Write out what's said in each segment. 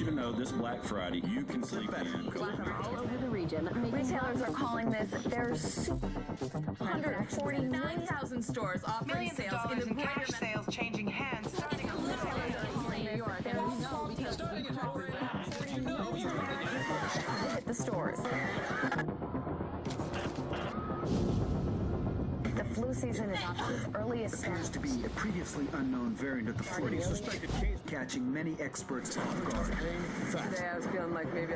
you to know this Black Friday, you can sleep in. All over the region. Retailers are calling this their 149,000 stores offering millions of sales dollars in the cash sales changing hands starting on New York. hit the stores. The flu season is off to its earliest Appears to be a previously unknown variant of the flu, suspected case catching many experts off guard. Today I was feeling like maybe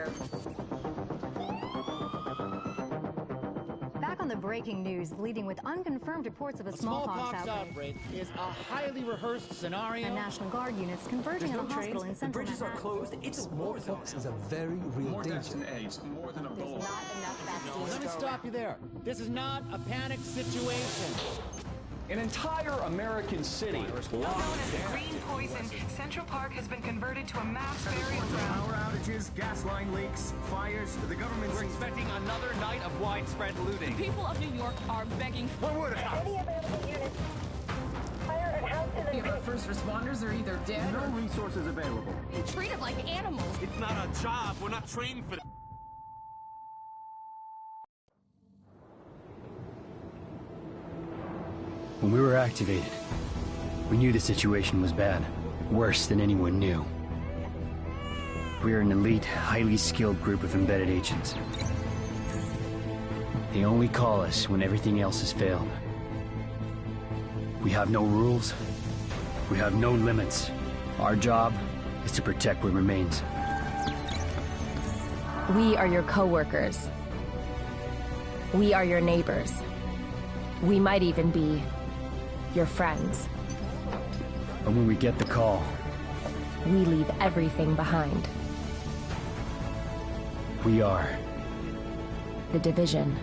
Back on the breaking news, leading with unconfirmed reports of a smallpox outbreak is a highly rehearsed scenario. and National Guard units converging on a hospital in central bridges are closed. It's a war zone. Smallpox is a very real More deaths danger. than AIDS, more than Ebola. Let me stop you there. This is not a panic situation. An entire American city known as the Green Poison, Central Park has been converted to a mass burial ground. Power outages, gas line leaks, fires. The government We're expecting another night of widespread looting. People of New York are begging for One word. Any available units. Fire and house in the our first responders are either dead No or resources available. being treated like animals. It's not a job. We're not trained for that. When we were activated, we knew the situation was bad, worse than anyone knew. We are an elite, highly skilled group of embedded agents. They only call us when everything else has failed. We have no rules. We have no limits. Our job is to protect what remains. We are your co-workers. We are your neighbors. We might even be your friends. But when we get the call, We leave everything behind. we are The Division.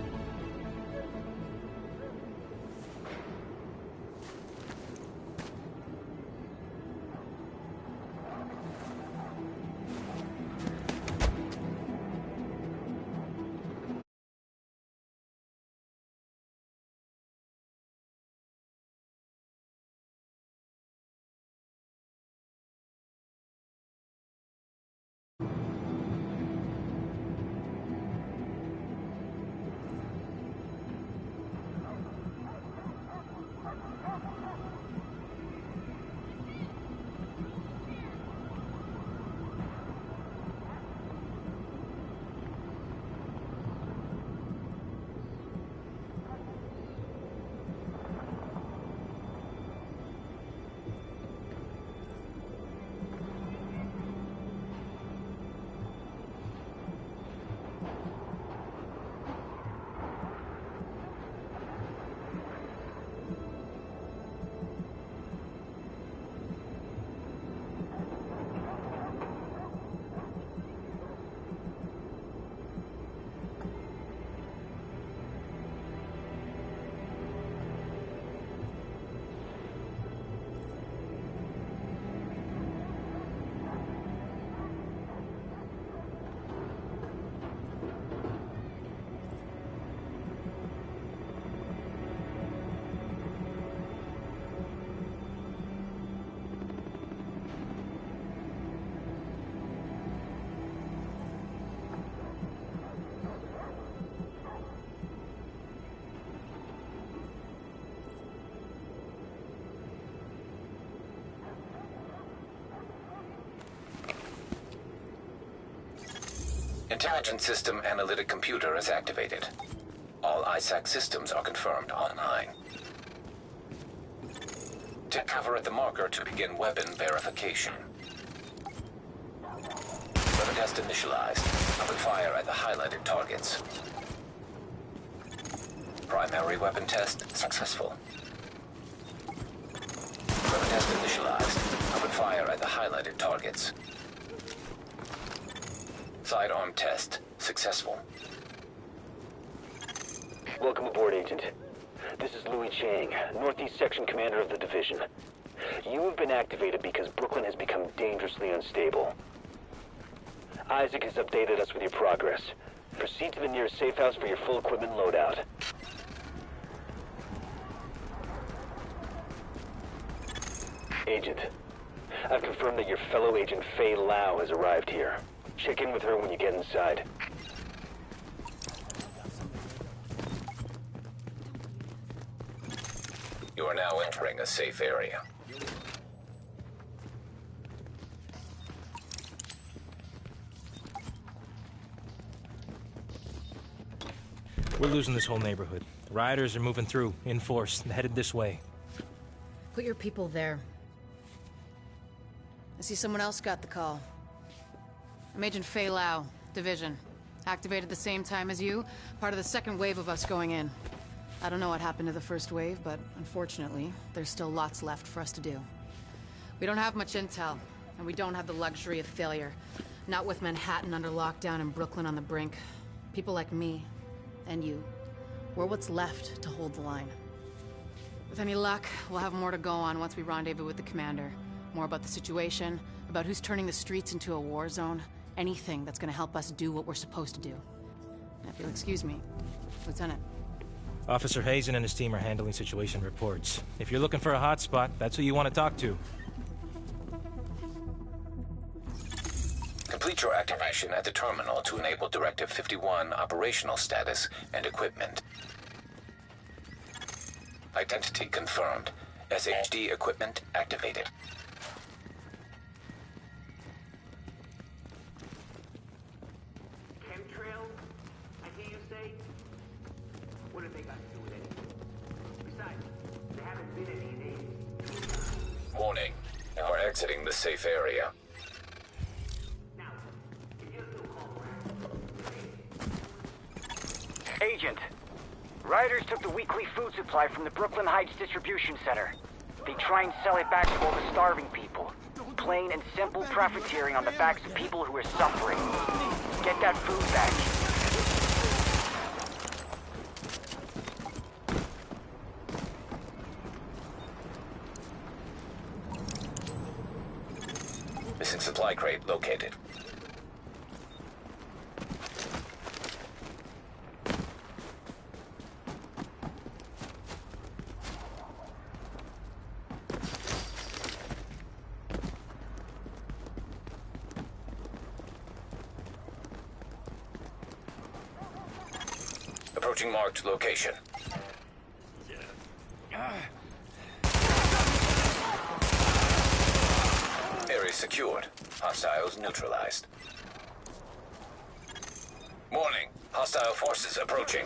Intelligence System Analytic Computer is activated. All ISAC systems are confirmed online. Take cover at the marker to begin weapon verification. Weapon test initialized. Open fire at the highlighted targets. Primary weapon test successful. Weapon test initialized. Open fire at the highlighted targets. Sidearm test successful. Welcome aboard, Agent. This is Louis Chang, Northeast Section Commander of the Division. You have been activated because Brooklyn has become dangerously unstable. Isaac has updated us with your progress. Proceed to the nearest safe house for your full equipment loadout. Agent, I've confirmed that your fellow agent Fei Lau has arrived here. Check in with her when you get inside. You are now entering a safe area. We're losing this whole neighborhood. Rioters are moving through, in force, and headed this way. Put your people there. I see someone else got the call. I'm Agent Fei Lau, Division. Activated the same time as you, part of the second wave of us going in. I don't know what happened to the first wave, but unfortunately, there's still lots left for us to do. We don't have much intel, and we don't have the luxury of failure. Not with Manhattan under lockdown and Brooklyn on the brink. People like me, and you, we're what's left to hold the line. With any luck, we'll have more to go on once we rendezvous with the commander. More about the situation, about who's turning the streets into a war zone. Anything that's gonna help us do what we're supposed to do. And if you'll excuse me, Lieutenant. Officer Hazen and his team are handling situation reports. If you're looking for a hotspot, that's who you want to talk to. Complete your activation at the terminal to enable Directive 51 operational status and equipment. Identity confirmed. SHD equipment activated. Chemtrails? I hear you say? What have they got to do with it? Besides, there haven't been any names. Warning. You are exiting the safe area. Agent, rioters took the weekly food supply from the Brooklyn Heights distribution center. They try and sell it back to all the starving people. Plain and simple profiteering on the backs of people who are suffering. Get that food back. Missing supply crate located. Approaching marked location. Area secured. Hostiles neutralized. Warning. Hostile forces approaching.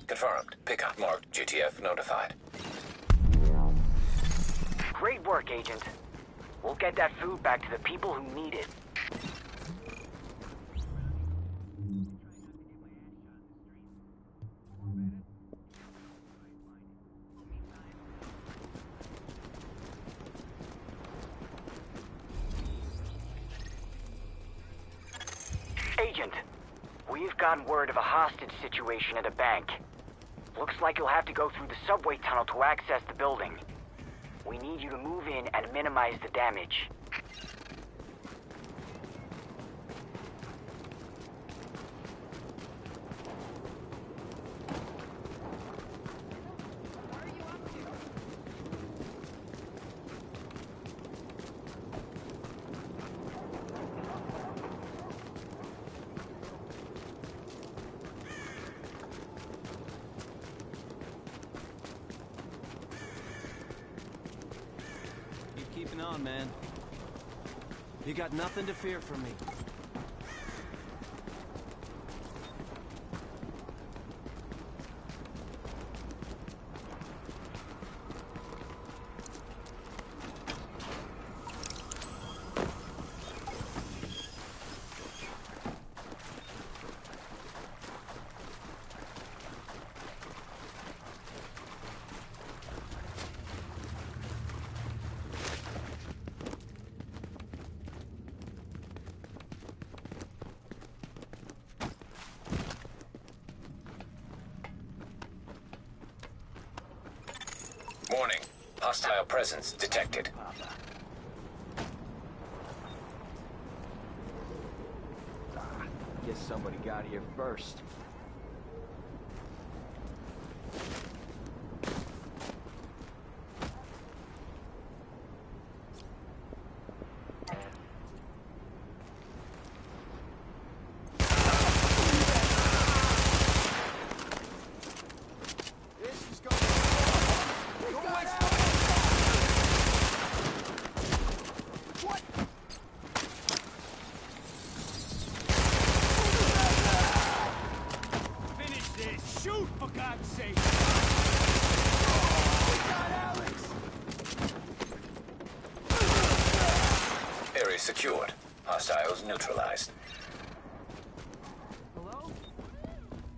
Confirmed. Pickup marked. GTF notified. Great work, Agent. We'll get that food back to the people who need it. Agent, we've gotten word of a hostage situation at a bank. Looks like you'll have to go through the subway tunnel to access the building. We need you to move in and minimize the damage. Keeping on, man. You got nothing to fear from me. Hostile presence detected. Guess somebody got here first. Secured. Hostiles neutralized. Hello?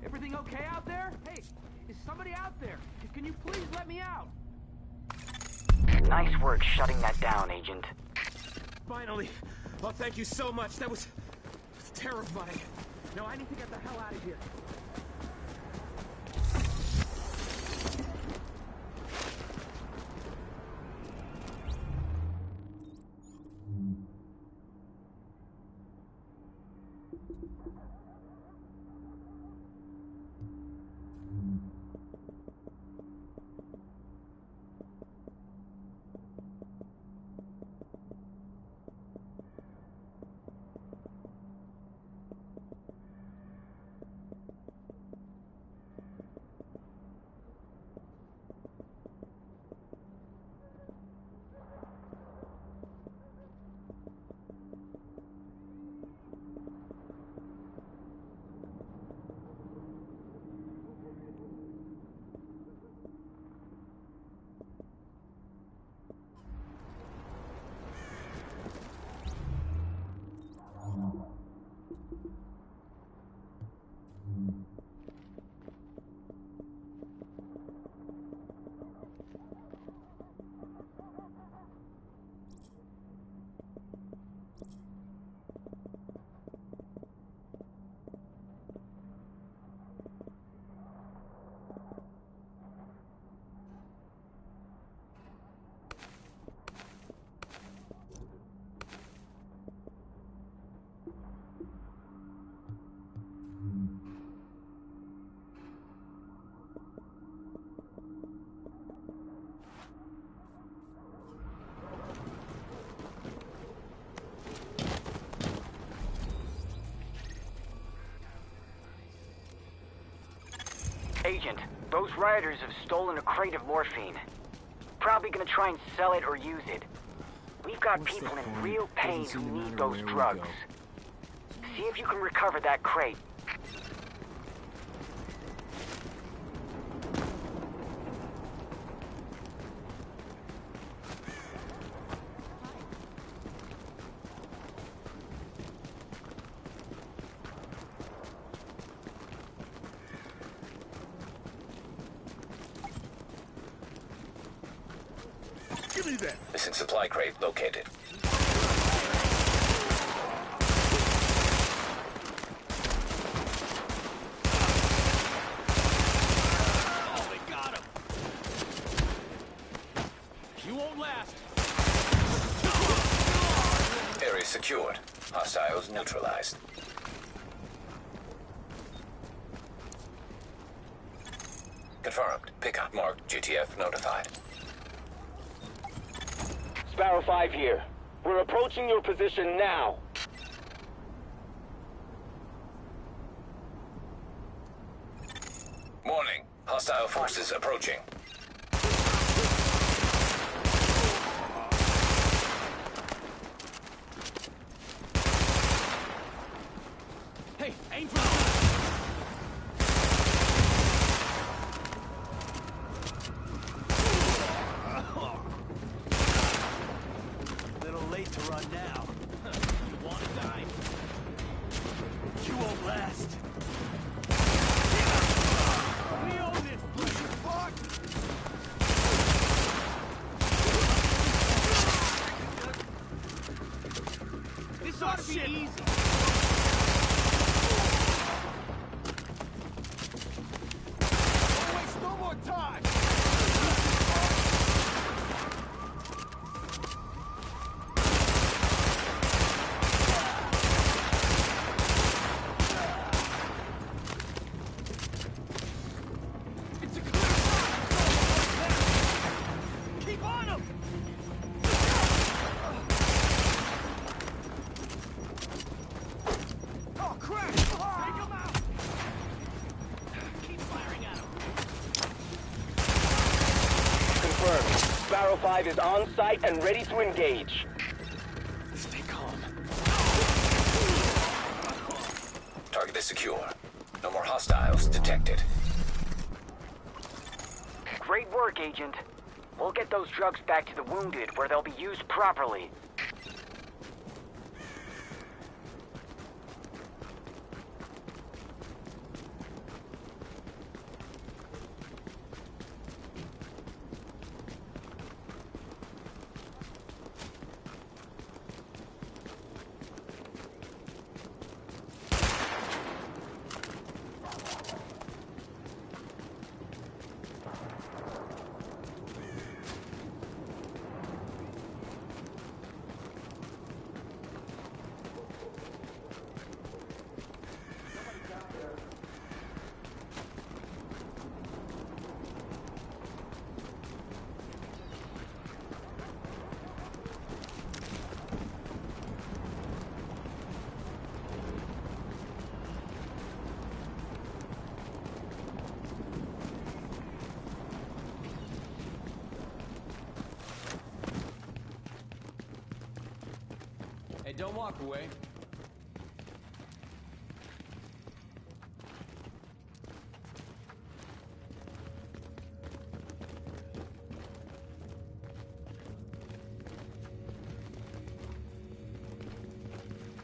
Everything okay out there? Hey, is somebody out there? Can you please let me out? Nice work shutting that down, Agent. Finally. Oh, thank you so much. That was terrifying. Now I need to get the hell out of here. Agent, those rioters have stolen a crate of morphine. Probably gonna try and sell it or use it. We've got people in real pain who need those drugs. See if you can recover that crate. Missing supply crate located. Oh, they got him. You won't last. Area secured. Hostiles neutralized. Confirmed. Pickup marked. GTF notified. Sparrow 5 here. We're approaching your position now. Warning. Hostile forces approaching. Hey, aim for the... to run now. You want to die? You won't last. We own this, push fuck! This ought to be easy. Don't waste no more time. Sparrow 5 is on site and ready to engage. Stay calm. Target is secure. No more hostiles detected. Great work, Agent. We'll get those drugs back to the wounded where they'll be used properly. Hey, don't walk away.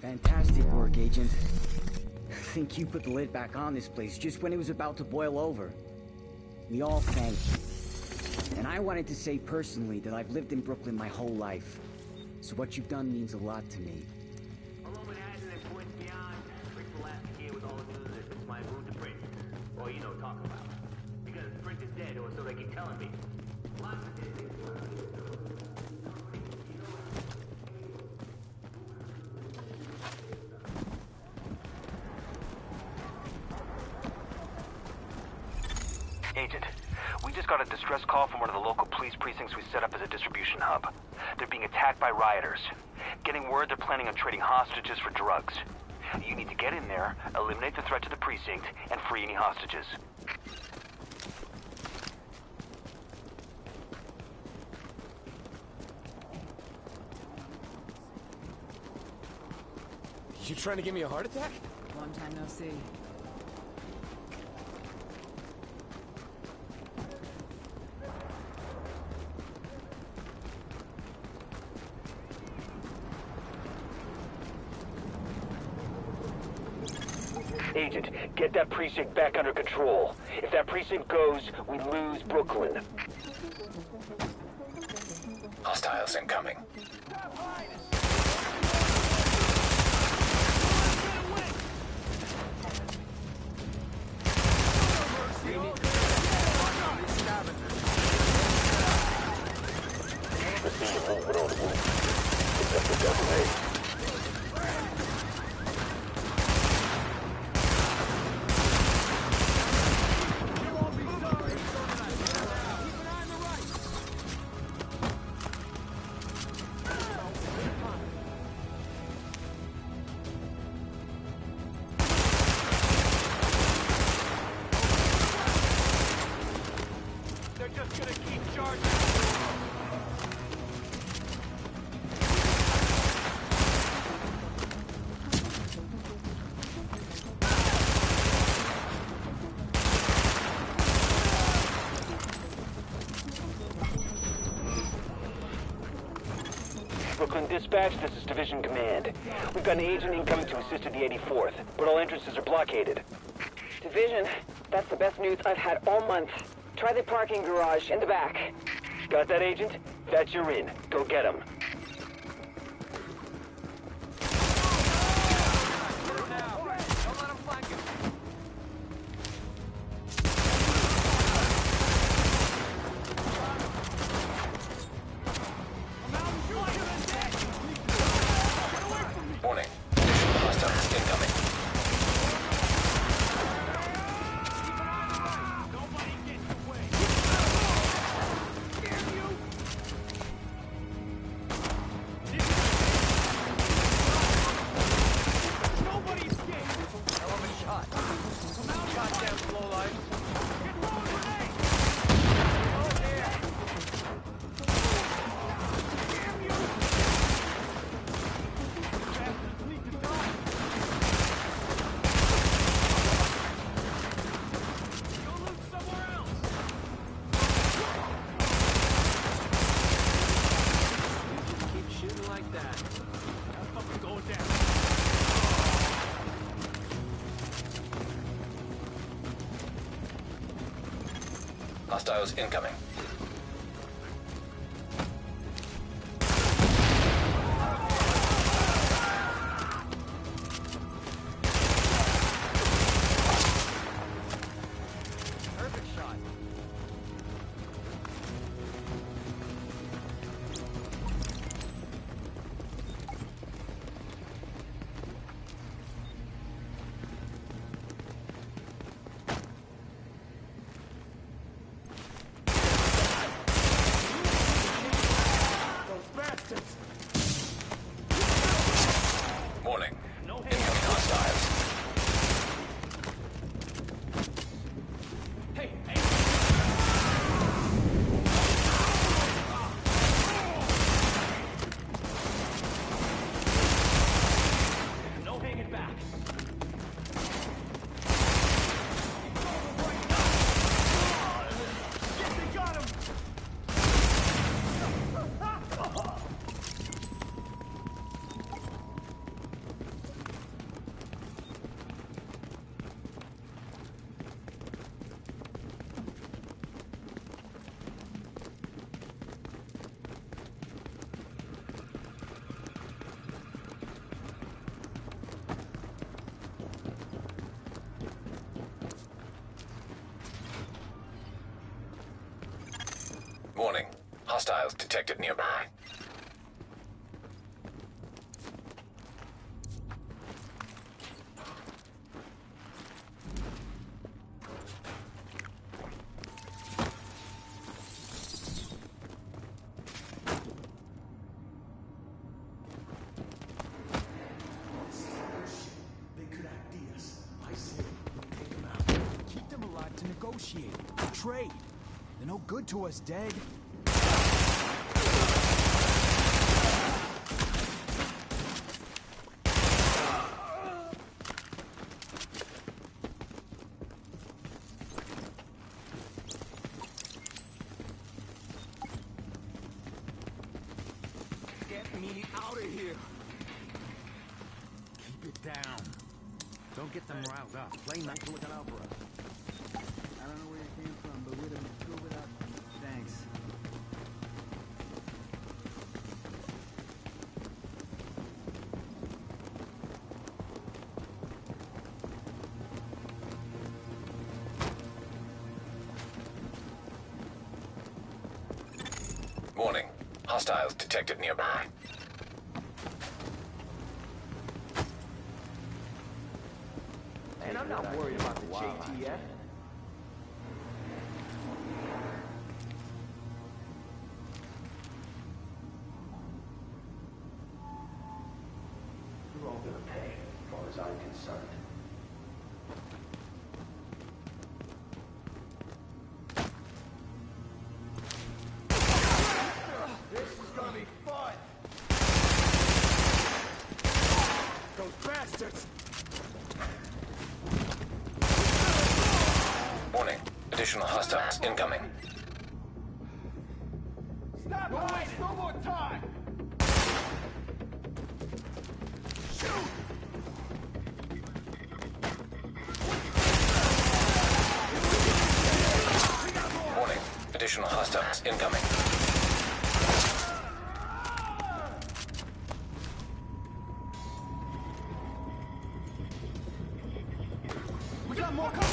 Fantastic work, Agent. I think you put the lid back on this place just when it was about to boil over. We all thank you. And I wanted to say personally that I've lived in Brooklyn my whole life. So what you've done means a lot to me. Although it has and points beyond, Rick will ask here with all the news that it's my move to print. Or, you know, talk about. Because print is dead, or so they keep telling me. Lots of dead things. Agent, we just got a distress call from one of the local police precincts we set up as a distribution hub. They're being attacked by rioters. Getting word they're planning on trading hostages for drugs. You need to get in there, eliminate the threat to the precinct, and free any hostages. You trying to give me a heart attack? Long time no see. Agent, get that precinct back under control. If that precinct goes, we lose Brooklyn. Hostiles incoming. Brooklyn Dispatch, this is Division Command. We've got an agent incoming to assist at the 84th, but all entrances are blockaded. Division, that's the best news I've had all month. Try the parking garage in the back. Got that, Agent? That's your in. Go get him. Warning. Additional hostiles incoming. Hostiles incoming. Warning. Incoming hostiles. No hanging back. Yes, they got him. Warning. Hostiles detected nearby. They could outdo us. I say, take them out. Keep them alive to negotiate, to trade. They're no good to us dead. Get me out of here. Keep it down. Don't get them riled up. Play nice looking out for us. I don't know where you came from, but we'd have been cool without you. Thanks. Warning. Hostiles detected nearby. And I'm not worried about the JTF. You're all gonna pay, as far as I'm concerned. This is gonna be fun! Those bastards! Warning. Additional hostiles incoming. Stop hiding! No more time! Shoot! Warning. Additional hostiles incoming. We got more coming!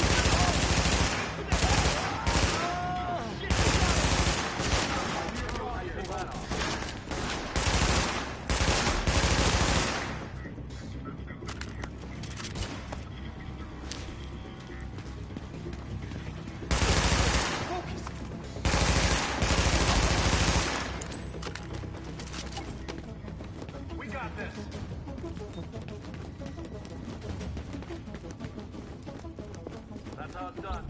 We got this. That's how it's done.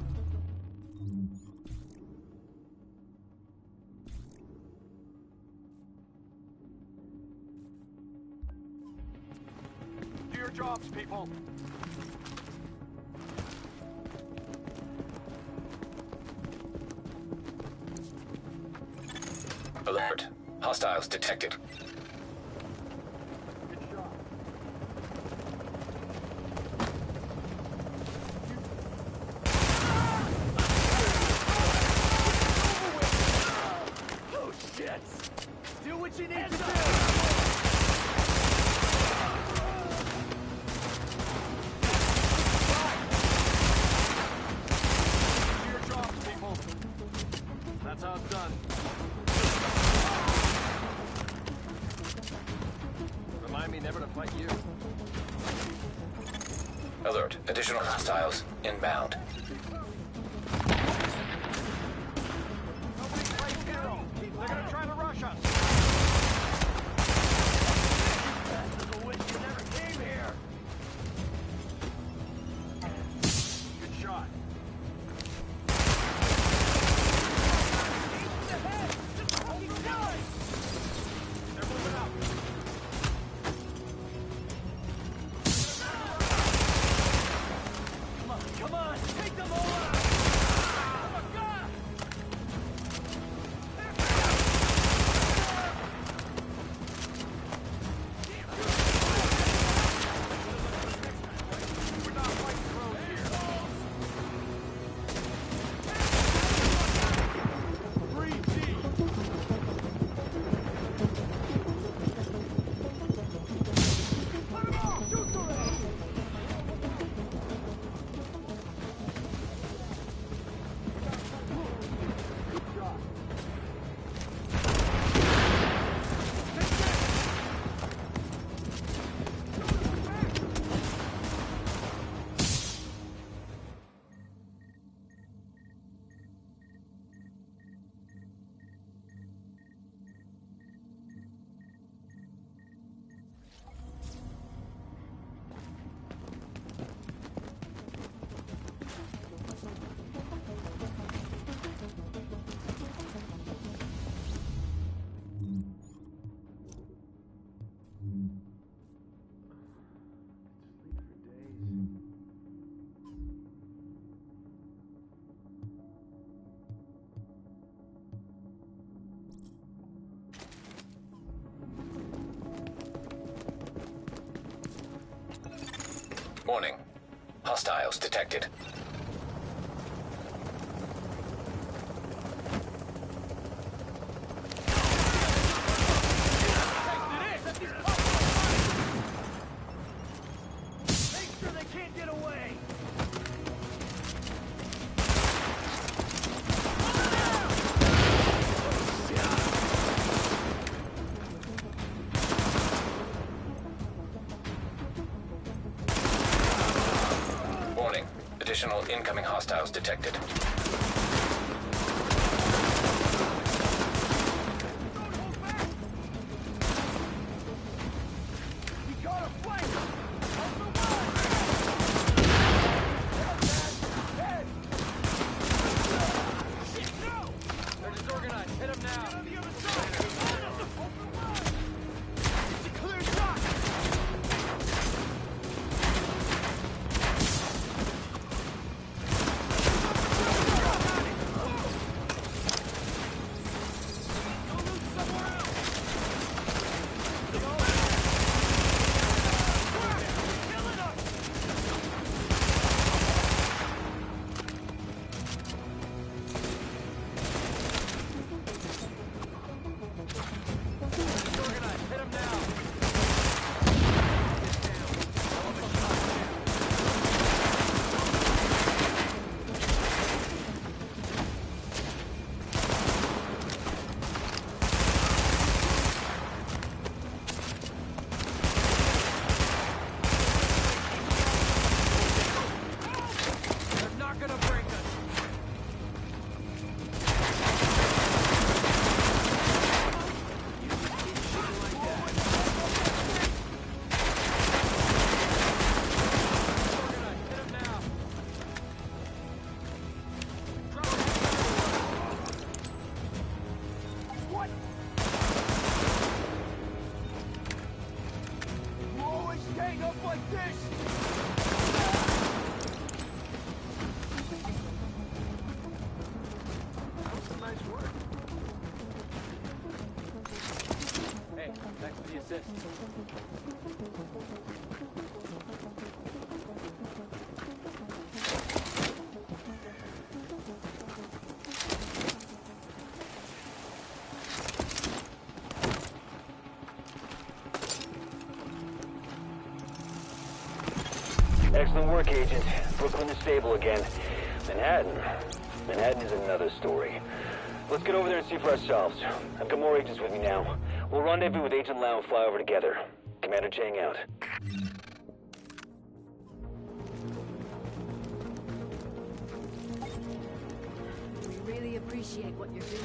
Do your jobs, people! Alert. Hostiles detected. Alert. Additional hostiles inbound. They're gonna try to rush us. I wish you never came here. Good shot. They're moving up. Come on, take them all out! Oh my God! We're not fighting crows here. 3G. Let him off! Shoot the red! Warning. Hostiles detected. Make sure they can't get away! Warning. Additional incoming hostiles detected. We got a flank! On the Head! Shit, no! They're disorganized. Hit them now. On the other side! It's a clear shot! Excellent work, Agent. Brooklyn is stable again. Manhattan is another story. Let's get over there and see for ourselves. I've got more agents with me now. We'll rendezvous with Agent Lau and fly over together. Commander Chang out. appreciate what you're doing.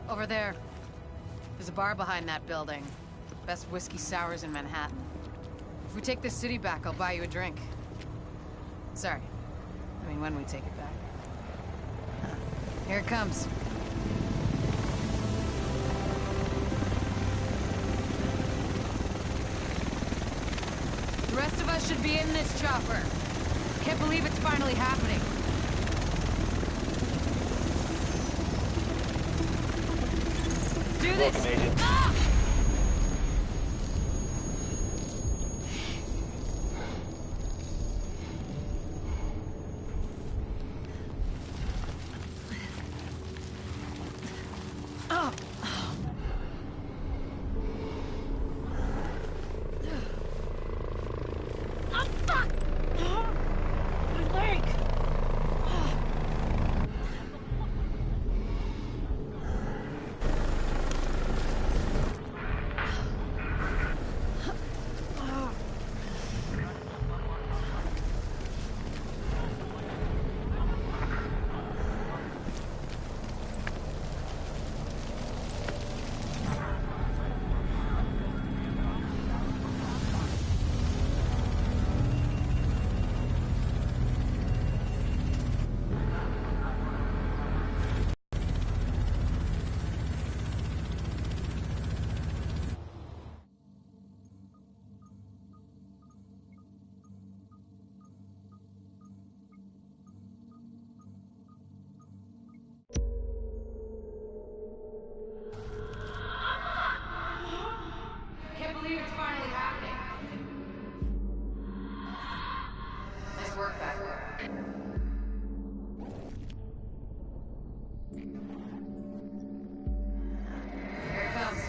Over there. There's a bar behind that building. Best whiskey sours in Manhattan. If we take this city back, I'll buy you a drink. Sorry. I mean, when we take it back. Here it comes. The rest of us should be in this chopper. Can't believe it's finally happening. Do this! Welcome, Agent. Ah! Can't believe it's finally happening. Nice work back there. Here it comes.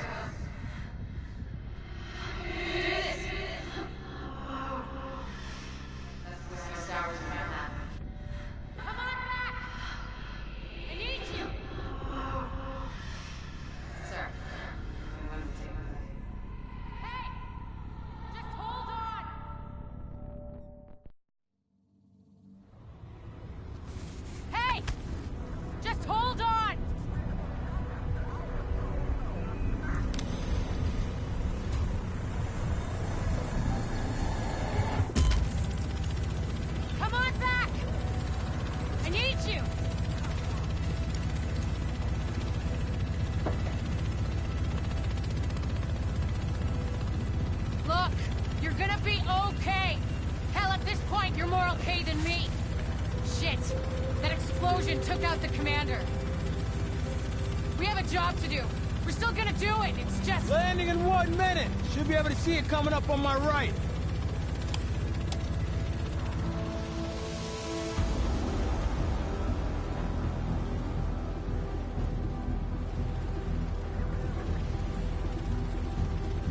Do this! That's whiskey sours in Manhattan. Come on back! I need you! Sir, when we take it back. Hey! Just hold on! Hey! Just hold on! Come on back! I need you! Look, you're gonna be okay. Hell, at this point, you're more okay than me. Shit, that explosion took out the commander. We have a job to do. We're still gonna do it, it's just... Landing in 1 minute! Should be able to see it coming up on my right.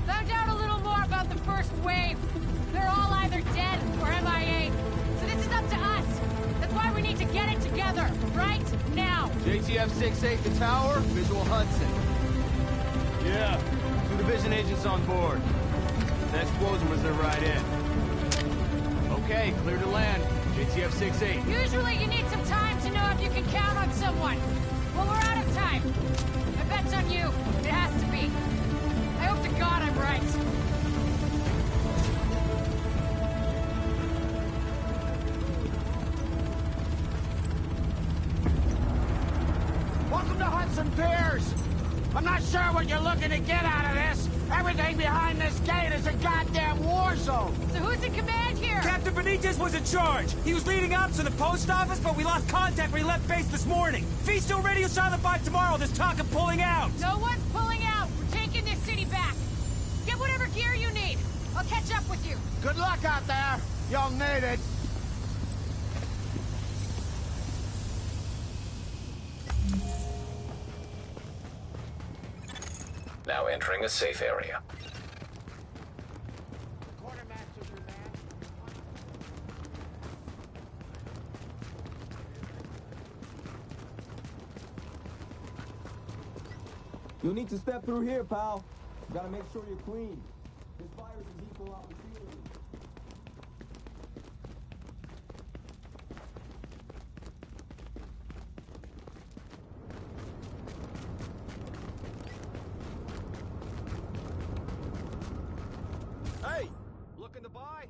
Found out a little more about the first wave. They're all either dead or MIA. So this is up to us. That's why we need to get it together, right now. JTF 6-8, the tower, visual Hudson. Yeah, 2 division agents on board. The explosion was their right in. Okay, clear to land. JTF 6-8. Usually you need some time to know if you can count on someone. Well, we're out of time. My bet's on you. It has to be. I hope to God I'm right. Welcome to Hudson Piers! I'm not sure what you're looking to get out of this. Everything behind this gate is a goddamn war zone. So who's in command here? Captain Benitez was in charge. He was leading up to the post office, but we lost contact when he left base this morning. If he's still radio silent by tomorrow, there's talk of pulling out. No one's pulling out. We're taking this city back. Get whatever gear you need. I'll catch up with you. Good luck out there, young native. entering a safe area. You'll need to step through here, pal. You gotta make sure you're clean. This virus is equal opportunity. Hey! Looking to buy?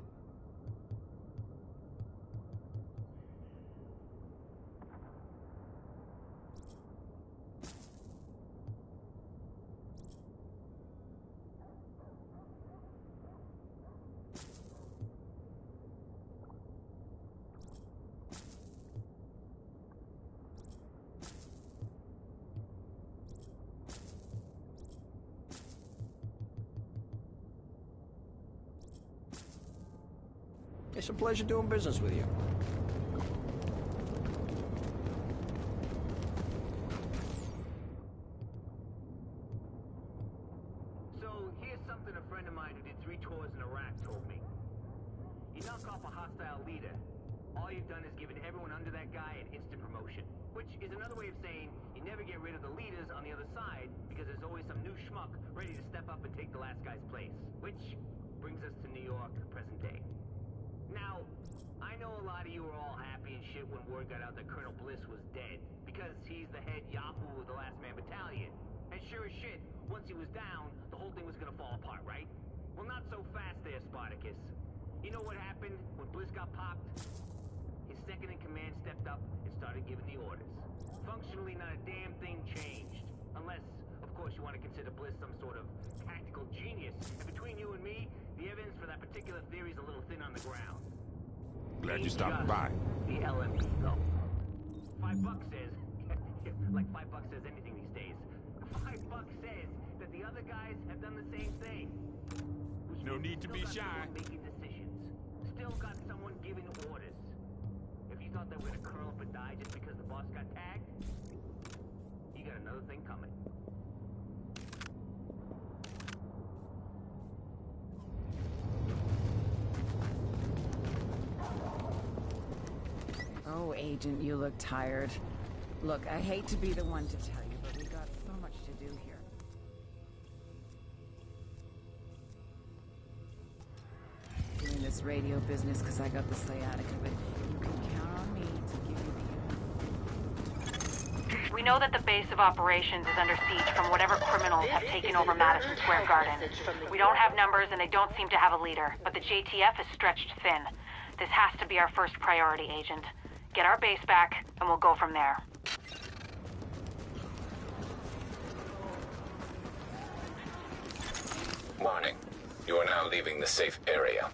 It's a pleasure doing business with you. So, here's something a friend of mine who did 3 tours in Iraq told me. You knock off a hostile leader, all you've done is given everyone under that guy an instant promotion. Which is another way of saying you never get rid of the leaders on the other side because there's always some new schmuck ready to step up and take the last guy's place. Which brings us to New York, present day. Now, I know a lot of you were all happy and shit when word got out that Colonel Bliss was dead, because he's the head Yahoo of the Last Man Battalion. And sure as shit, once he was down, the whole thing was gonna fall apart, right? Well, not so fast there, Spartacus. You know what happened when Bliss got popped? His second-in-command stepped up and started giving the orders. Functionally, not a damn thing changed. Unless, of course, you want to consider Bliss some sort of tactical genius. And between you and me, the evidence for that particular theory is a little thin on the ground. Glad you stopped by. The LMP, though. $5 says... like $5 says anything these days. $5 says that the other guys have done the same thing. Which No need to be shy. Making decisions. Still got someone giving orders. If you thought they were gonna curl up and die just because the boss got tagged, you got another thing coming. Oh, Agent, you look tired. Look, I hate to be the one to tell you, but we got so much to do here. Doing this radio business because I got the sciatica, but you can count on me to give you the... We know that the base of operations is under siege from whatever criminals have taken over Madison Square Garden. We don't have numbers and they don't seem to have a leader, but the JTF is stretched thin. This has to be our first priority, Agent. Get our base back, and we'll go from there. Warning. You are now leaving the safe area.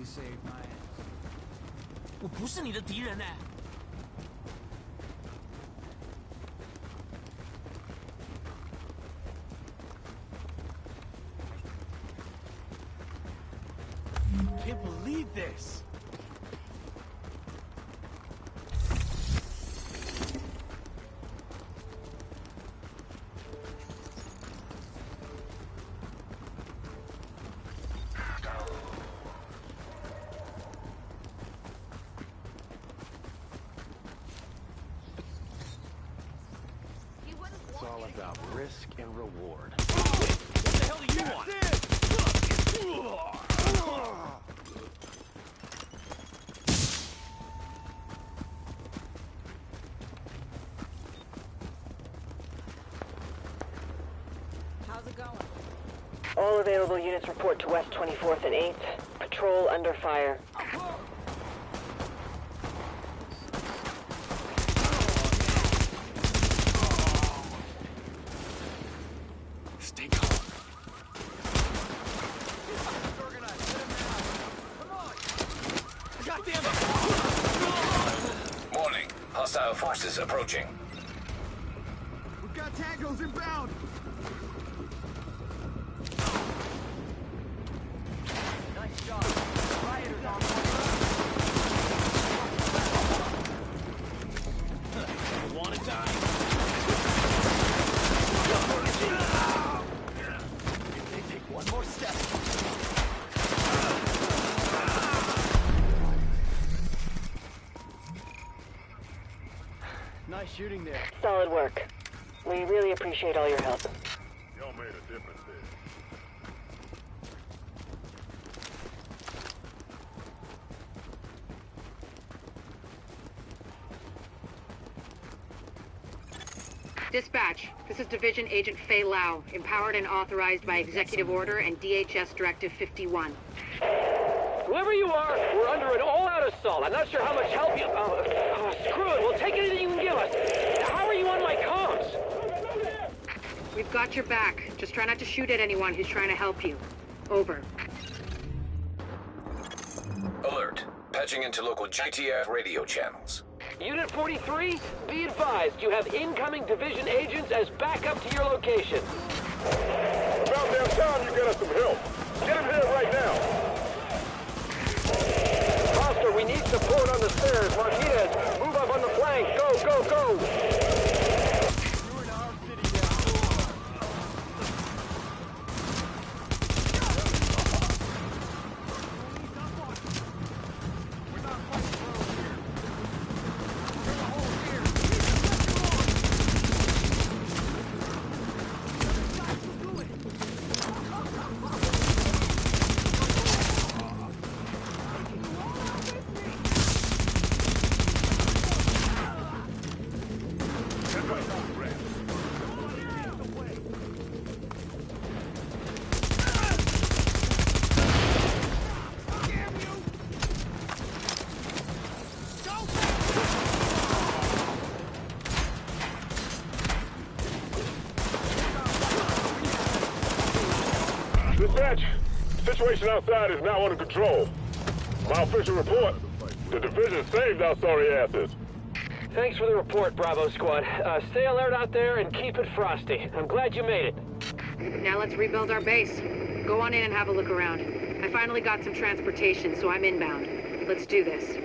Saved my ass. 我不是你的敌人呢。Can't believe this. It's all about risk and reward. What the hell do you want? All available units report to West 24th and 8th. Patrol under fire. Stay calm. Warning. Hostile forces approaching. We've got tangos inbound. Nice job. Rioters on Wanna die? If they take one more step. Nice shooting there. Solid work. We really appreciate all your help. Y'all made a difference there. Dispatch, this is Division Agent Fei Lau, empowered and authorized by Executive Order and DHS Directive 51. Whoever you are, we're under an all-out assault. I'm not sure how much help you... screw it. We'll take anything you can give us. How are you on my comms? We've got your back. Just try not to shoot at anyone who's trying to help you. Over. Alert. Patching into local GTF radio channels. Unit 43, be advised, you have incoming division agents as backup to your location. About damn time you get us some help. Get him here right now. Foster, we need support on the stairs. Martinez, move up on the flank. Go, go, go! Dispatch, situation outside is now under control. My official report, the division saved our sorry asses. Thanks for the report, Bravo Squad. Stay alert out there and keep it frosty. I'm glad you made it. Now let's rebuild our base. Go on in and have a look around. I finally got some transportation, so I'm inbound. Let's do this.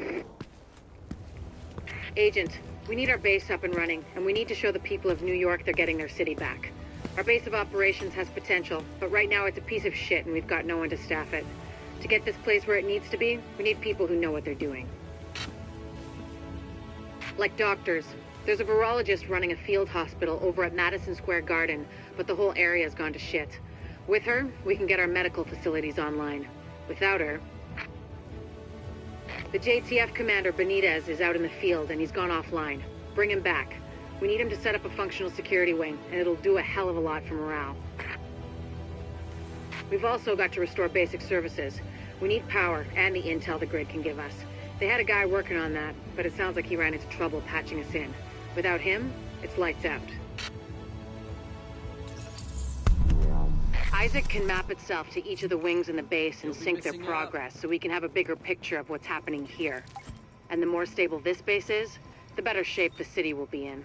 Agent, we need our base up and running, and we need to show the people of New York they're getting their city back. Our base of operations has potential, but right now it's a piece of shit and we've got no one to staff it. To get this place where it needs to be, we need people who know what they're doing. Like doctors. There's a virologist running a field hospital over at Madison Square Garden, but the whole area's gone to shit. With her, we can get our medical facilities online. Without her... The JTF commander, Benitez, is out in the field and he's gone offline. Bring him back. We need him to set up a functional security wing, and it'll do a hell of a lot for morale. We've also got to restore basic services. We need power and the intel the grid can give us. They had a guy working on that, but it sounds like he ran into trouble patching us in. Without him, it's lights out. Isaac can map itself to each of the wings in the base and sync their progress so we can have a bigger picture of what's happening here. And the more stable this base is, the better shape the city will be in.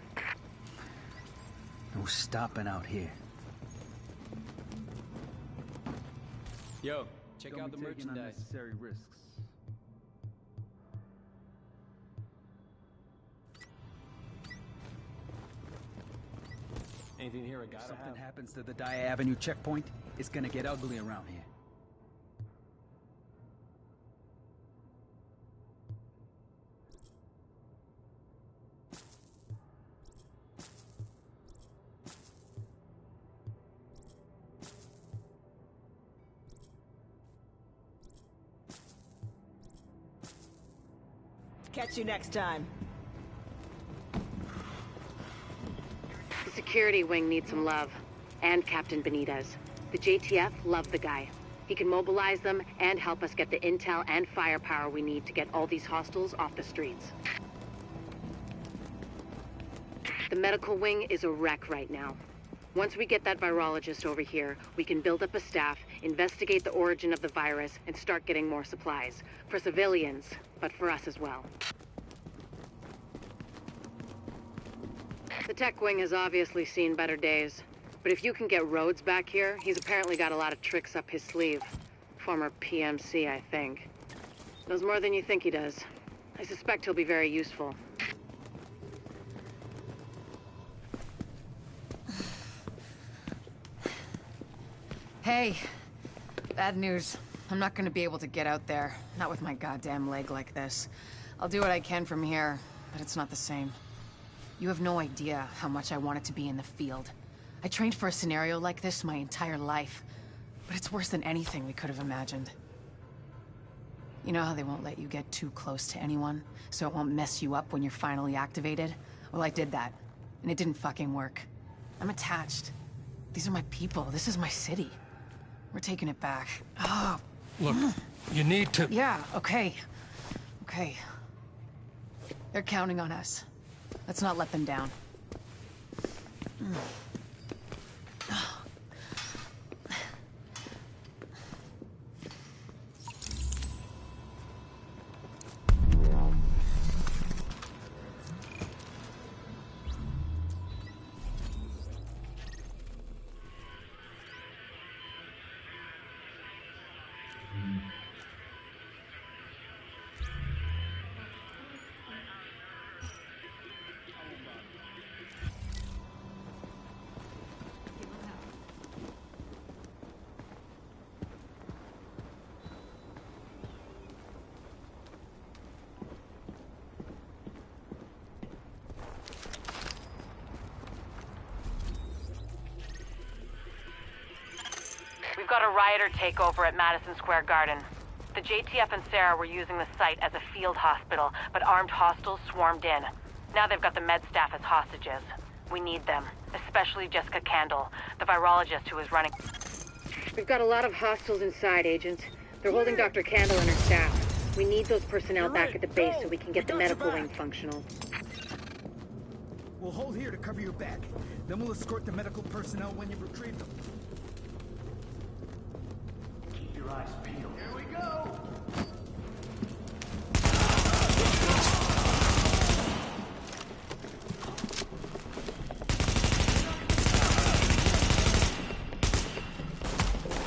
No stopping out here. Yo, check out the merchandise. Unnecessary risks. Anything here I gotta Something happens to the Dye Avenue checkpoint, it's gonna get ugly around here. Catch you next time. The security wing needs some love. And Captain Benitez. The JTF love the guy. He can mobilize them and help us get the intel and firepower we need to get all these hostiles off the streets. The medical wing is a wreck right now. Once we get that virologist over here, we can build up a staff, investigate the origin of the virus, and start getting more supplies. For civilians, but for us as well. The tech wing has obviously seen better days. But if you can get Rhodes back here, he's apparently got a lot of tricks up his sleeve. Former PMC, I think. Knows more than you think he does. I suspect he'll be very useful. Hey, bad news. I'm not gonna be able to get out there. Not with my goddamn leg like this. I'll do what I can from here, but it's not the same. You have no idea how much I wanted to be in the field. I trained for a scenario like this my entire life, but it's worse than anything we could have imagined. You know how they won't let you get too close to anyone, so it won't mess you up when you're finally activated? Well, I did that, and it didn't fucking work. I'm attached. These are my people. This is my city. We're taking it back. Oh. Look, you need to... Yeah, okay. Okay. They're counting on us. Let's not let them down. We've got a rioter takeover at Madison Square Garden. The JTF and Sarah were using the site as a field hospital, but armed hostiles swarmed in. Now they've got the med staff as hostages. We need them, especially Jessica Candle, the virologist who is running... We've got a lot of hostiles inside, Agent. They're holding Dr. Candle and her staff. We need those personnel back at the base so we can get the medical wing functional. We'll hold here to cover your back. Then we'll escort the medical personnel when you've retrieved them. Keep your eyes peeled. Here we go!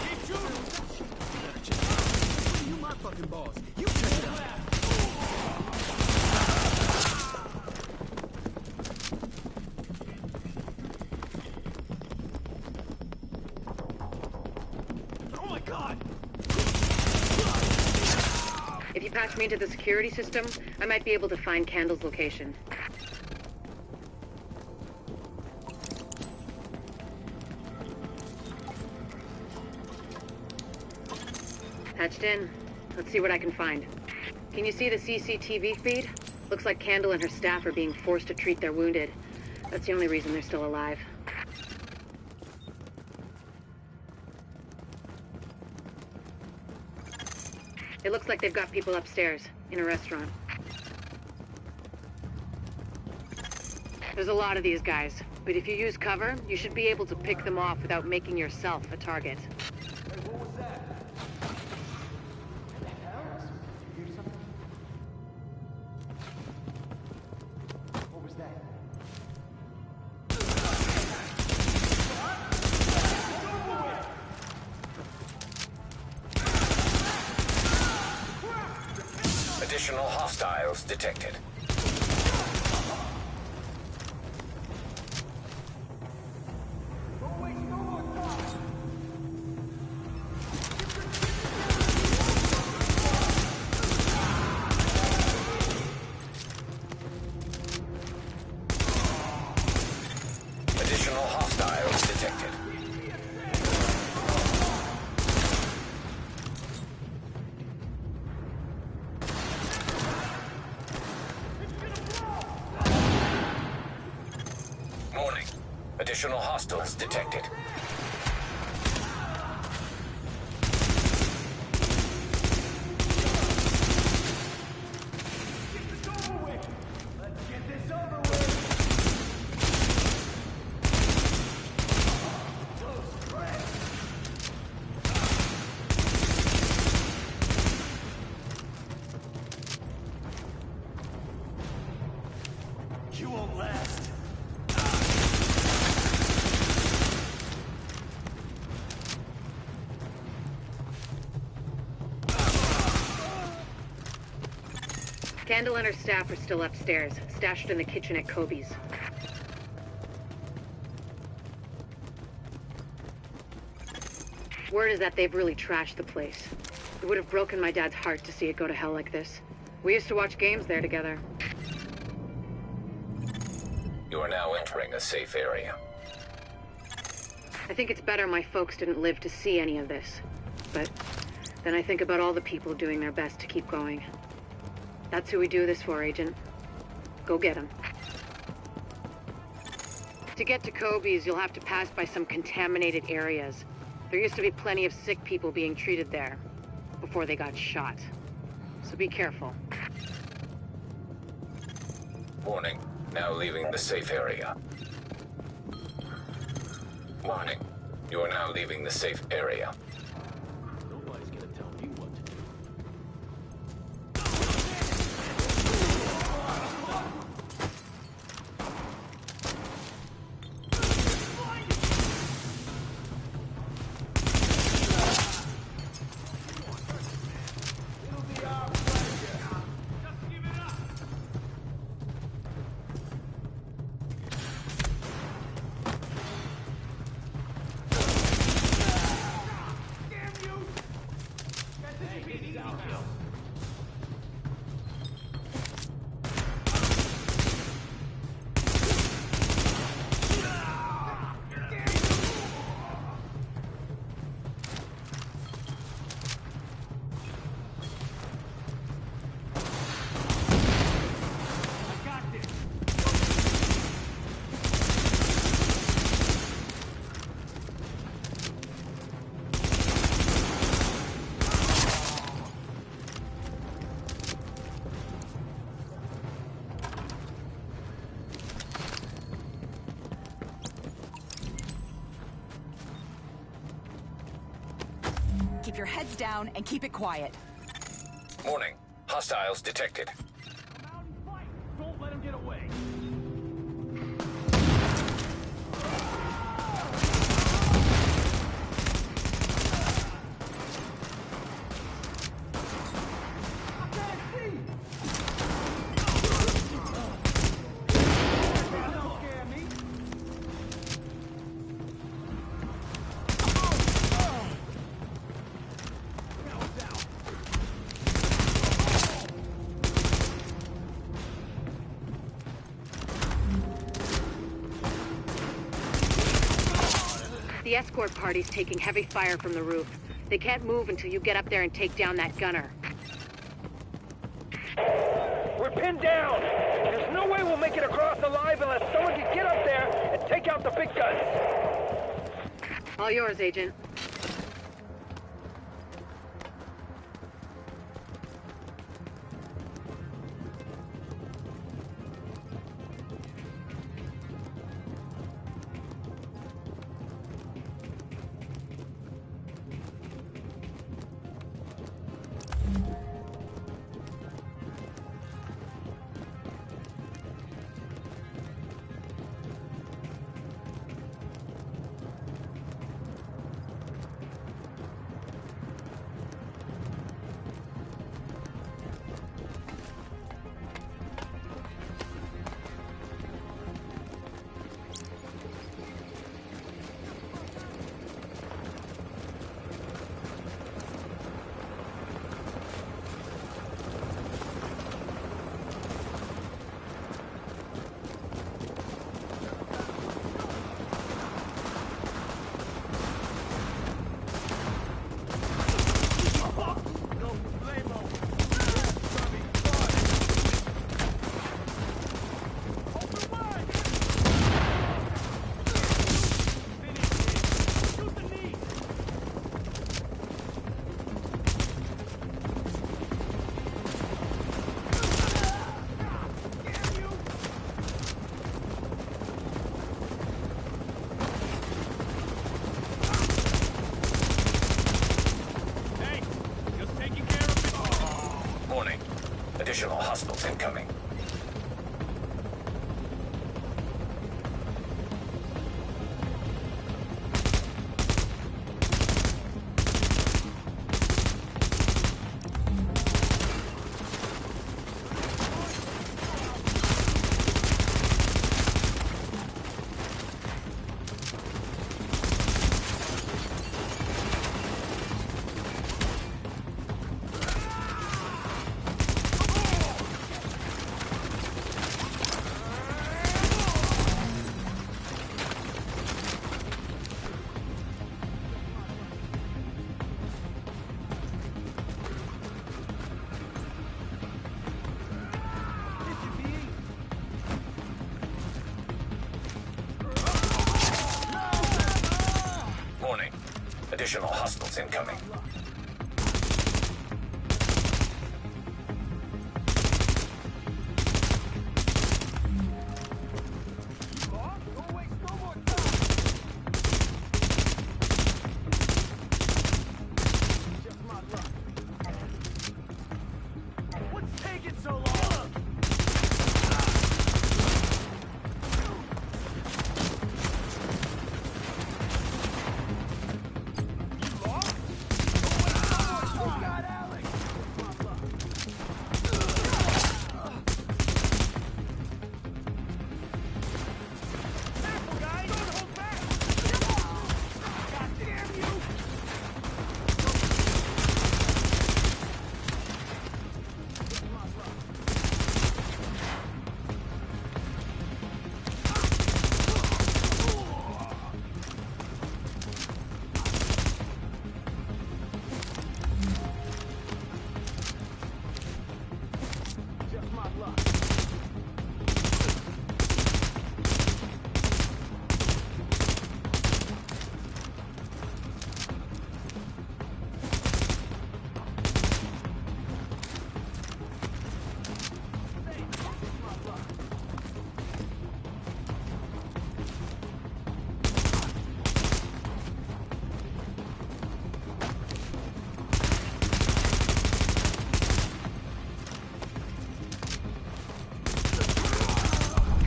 Keep shooting! You my fucking boss. You check it out. If you patch me into the security system, I might be able to find Candle's location. Patched in. Let's see what I can find. Can you see the CCTV feed? Looks like Candle and her staff are being forced to treat their wounded. That's the only reason they're still alive. It looks like they've got people upstairs, in a restaurant. There's a lot of these guys, but if you use cover, you should be able to pick them off without making yourself a target. Hey, what was that? What the hell? Did you hear something? What was that? Additional hostiles detected. Additional hostiles detected. Warning. Additional hostiles detected. Scandal and her staff are still upstairs, stashed in the kitchen at Kobe's. Word is that they've really trashed the place. It would have broken my dad's heart to see it go to hell like this. We used to watch games there together. You are now entering a safe area. I think it's better my folks didn't live to see any of this. But then I think about all the people doing their best to keep going. That's who we do this for, Agent. Go get them. To get to Kobe's, you'll have to pass by some contaminated areas. There used to be plenty of sick people being treated there before they got shot. So be careful. Warning. Now leaving the safe area. Warning. You are now leaving the safe area. Nobody's gonna tell me what to do. Keep your heads down and keep it quiet. Warning. Hostiles detected. Don't let him get away. The escort party's taking heavy fire from the roof. They can't move until you get up there and take down that gunner. We're pinned down! There's no way we'll make it across alive unless someone can get up there and take out the big guns! All yours, Agent. Additional hostiles incoming. Additional hostiles incoming.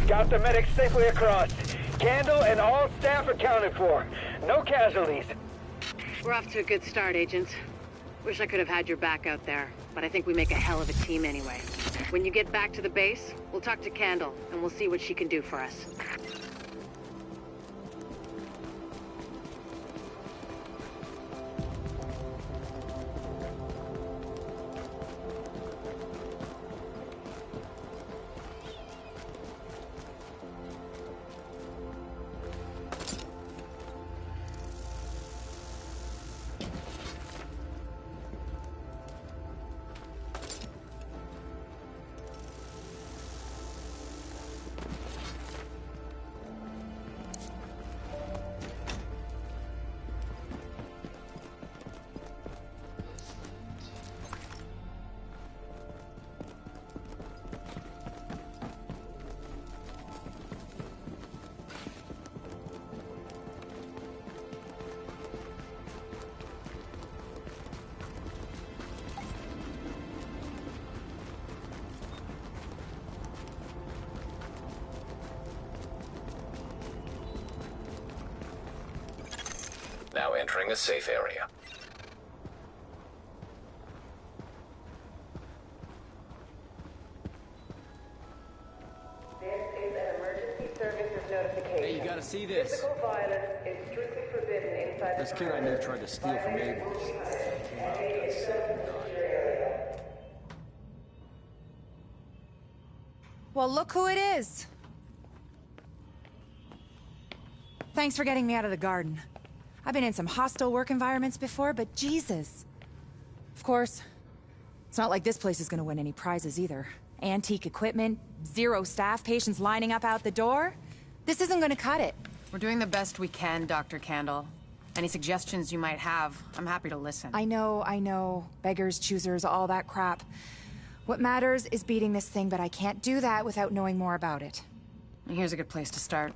Got the medics safely across. Candle and all staff accounted for. No casualties. We're off to a good start, Agent. Wish I could have had your back out there, but I think we make a hell of a team anyway. When you get back to the base, we'll talk to Candle, and we'll see what she can do for us. Now entering a safe area. This is an emergency services notification. Hey, you gotta see this. Physical violence is strictly forbidden inside This kid I knew tried to steal from Abel's. Well, look who it is. Thanks for getting me out of the garden. I've been in some hostile work environments before, but Jesus. Of course, it's not like this place is gonna win any prizes either. Antique equipment, 0 staff, patients lining up out the door. This isn't gonna cut it. We're doing the best we can, Dr. Candle. Any suggestions you might have, I'm happy to listen. I know. Beggars, choosers, all that crap. What matters is beating this thing, but I can't do that without knowing more about it. Here's a good place to start.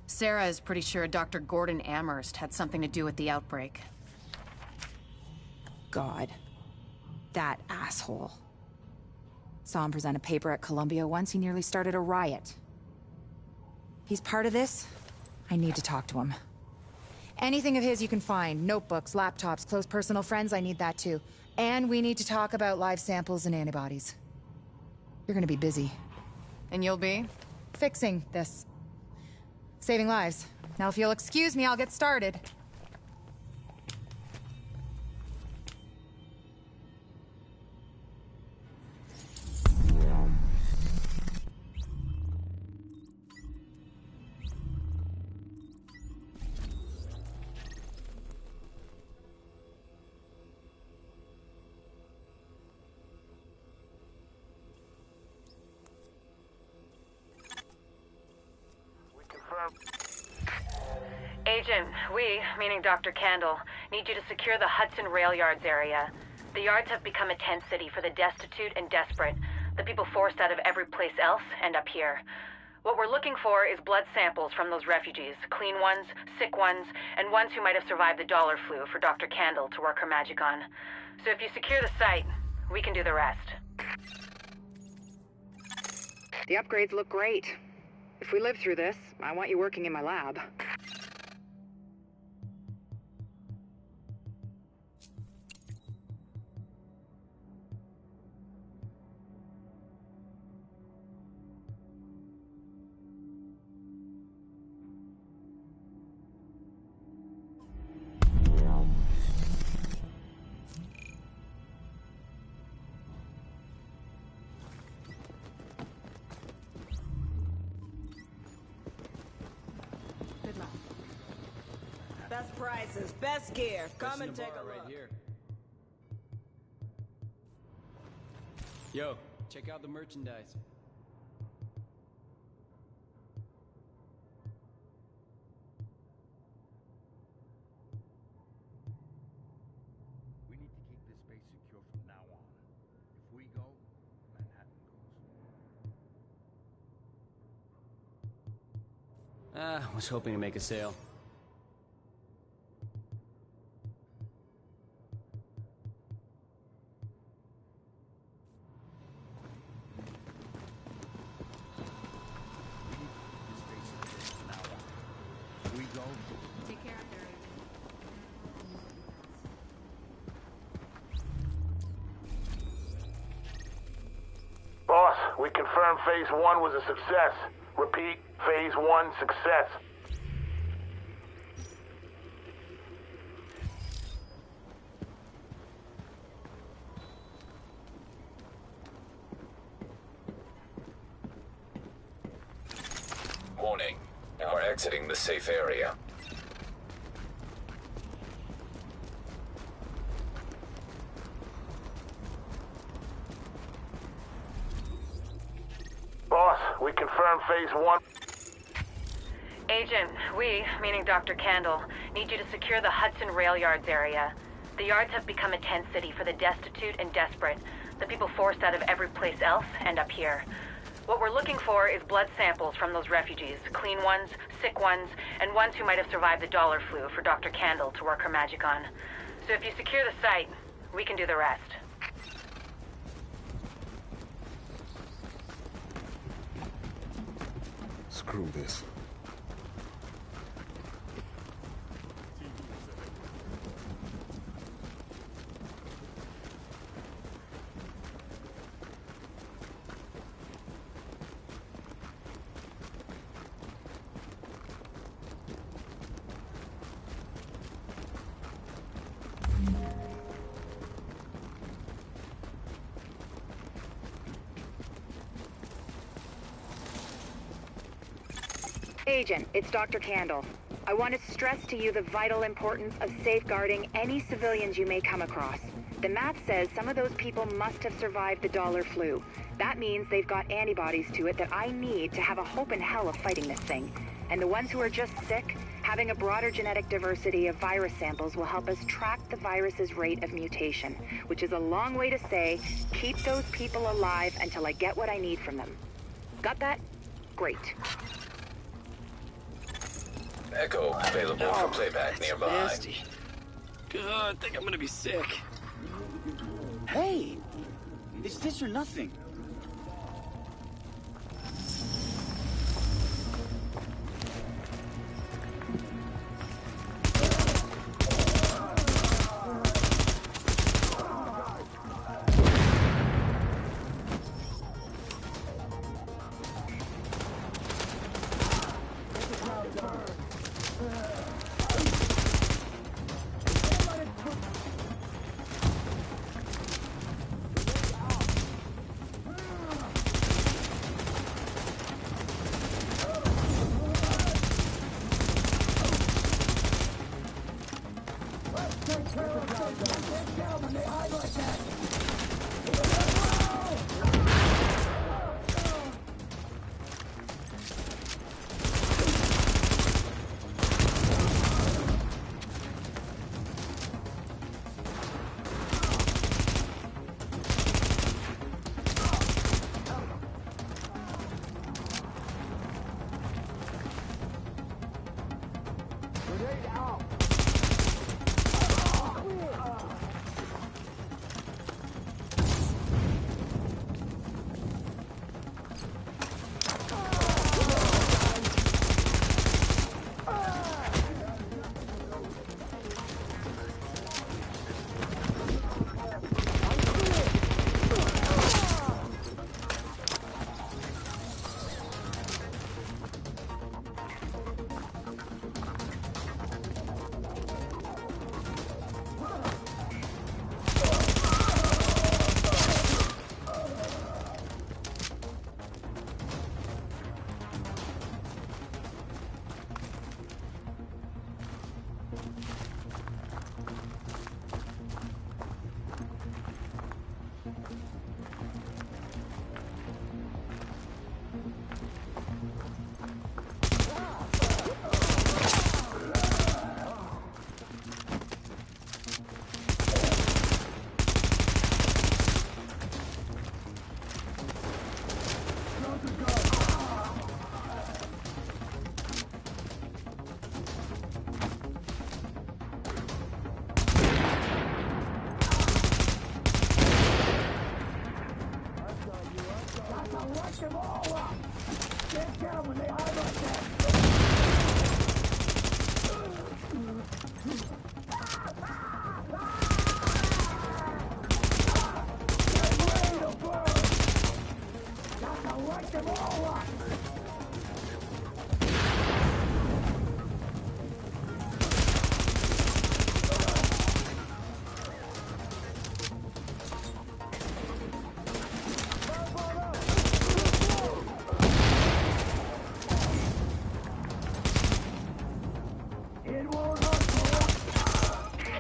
Sarah is pretty sure Dr. Gordon Amherst had something to do with the outbreak. God. That asshole. Saw him present a paper at Columbia once. He nearly started a riot. He's part of this. I need to talk to him. Anything of his you can find. Notebooks, laptops, close personal friends, I need that too. And we need to talk about live samples and antibodies. You're gonna be busy. And you'll be? Fixing this. Saving lives. Now if you'll excuse me, I'll get started. Agent, we, meaning Dr. Candle, need you to secure the Hudson Rail Yards area. The yards have become a tent city for the destitute and desperate. The people forced out of every place else end up here. What we're looking for is blood samples from those refugees, clean ones, sick ones, and ones who might have survived the dollar flu for Dr. Candle to work her magic on. So if you secure the site, we can do the rest. The upgrades look great. If we live through this, I want you working in my lab. Best prices, best gear. Come and take a look. Right here. Yo, check out the merchandise. We need to keep this space secure from now on. If we go, Manhattan goes. Was hoping to make a sale. Boss, we confirmed Phase 1 was a success. Repeat, Phase 1 success. Warning. We're exiting the safe area. Boss, we confirmed Phase 1. Agent, we, meaning Dr. Candle, need you to secure the Hudson Rail Yards area. The yards have become a tent city for the destitute and desperate. The people forced out of every place else end up here. What we're looking for is blood samples from those refugees, clean ones, sick ones, and ones who might have survived the dollar flu for Dr. Candle to work her magic on. So if you secure the site, we can do the rest. Screw this. Agent, it's Dr. Candle. I want to stress to you the vital importance of safeguarding any civilians you may come across. The math says some of those people must have survived the dollar flu. That means they've got antibodies to it that I need to have a hope in hell of fighting this thing. And the ones who are just sick, having a broader genetic diversity of virus samples will help us track the virus's rate of mutation, which is a long way to say, keep those people alive until I get what I need from them. Got that? Great. Echo available for playback nearby. Nasty. I think I'm gonna be sick. Hey! It's this or nothing.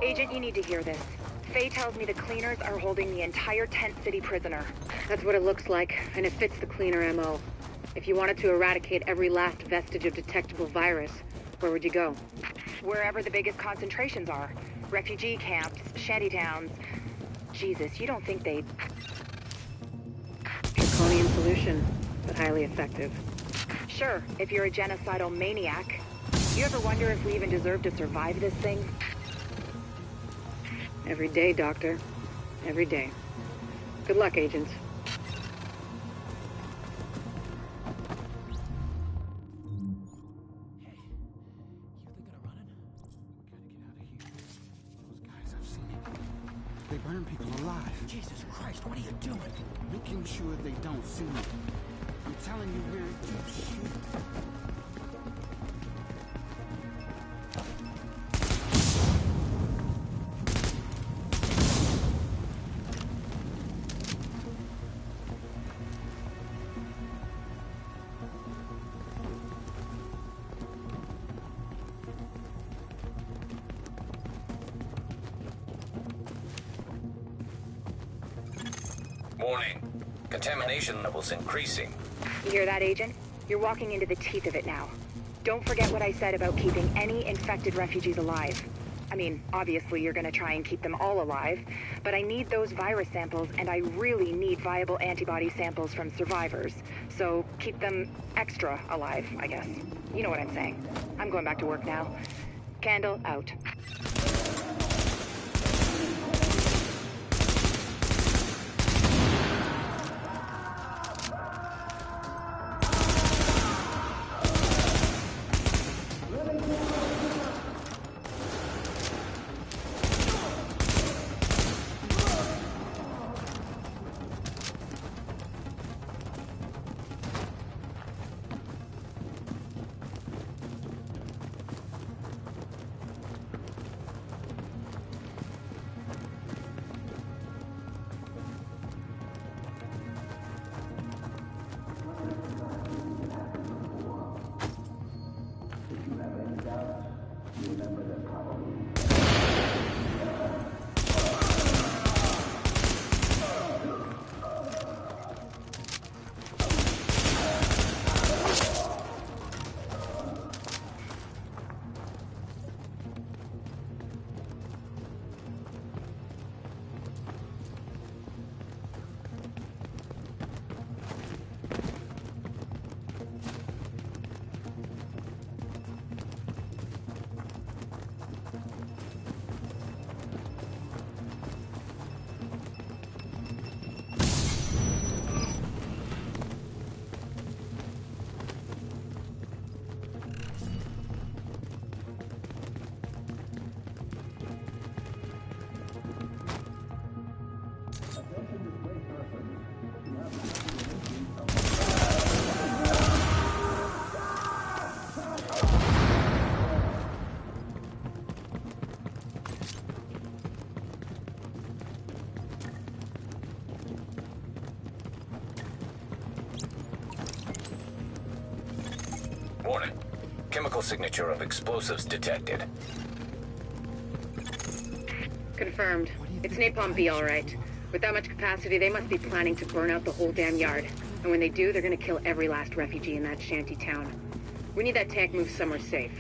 Agent, you need to hear this. Faye tells me the cleaners are holding the entire Tent City prisoner. That's what it looks like, and it fits the cleaner MO. If you wanted to eradicate every last vestige of detectable virus, where would you go? Wherever the biggest concentrations are. Refugee camps, shantytowns. Jesus, you don't think they'd... Draconian solution, but highly effective. Sure, if you're a genocidal maniac. You ever wonder if we even deserve to survive this thing? Every day, Doctor. Every day. Good luck, agents. They burn people alive. Jesus Christ, what are you doing? Making sure they don't see me. I'm telling you, we're in deep shit. Warning. Contamination levels increasing. You hear that, Agent? You're walking into the teeth of it now. Don't forget what I said about keeping any infected refugees alive. I mean, obviously you're gonna try and keep them all alive, but I need those virus samples, and I really need viable antibody samples from survivors. So keep them extra alive, I guess. You know what I'm saying. I'm going back to work now. Candle out. Chemical signature of explosives detected. Confirmed. It's Napalm B, all right. With that much capacity, they must be planning to burn out the whole damn yard. And when they do, they're gonna kill every last refugee in that shanty town. We need that tank moved somewhere safe.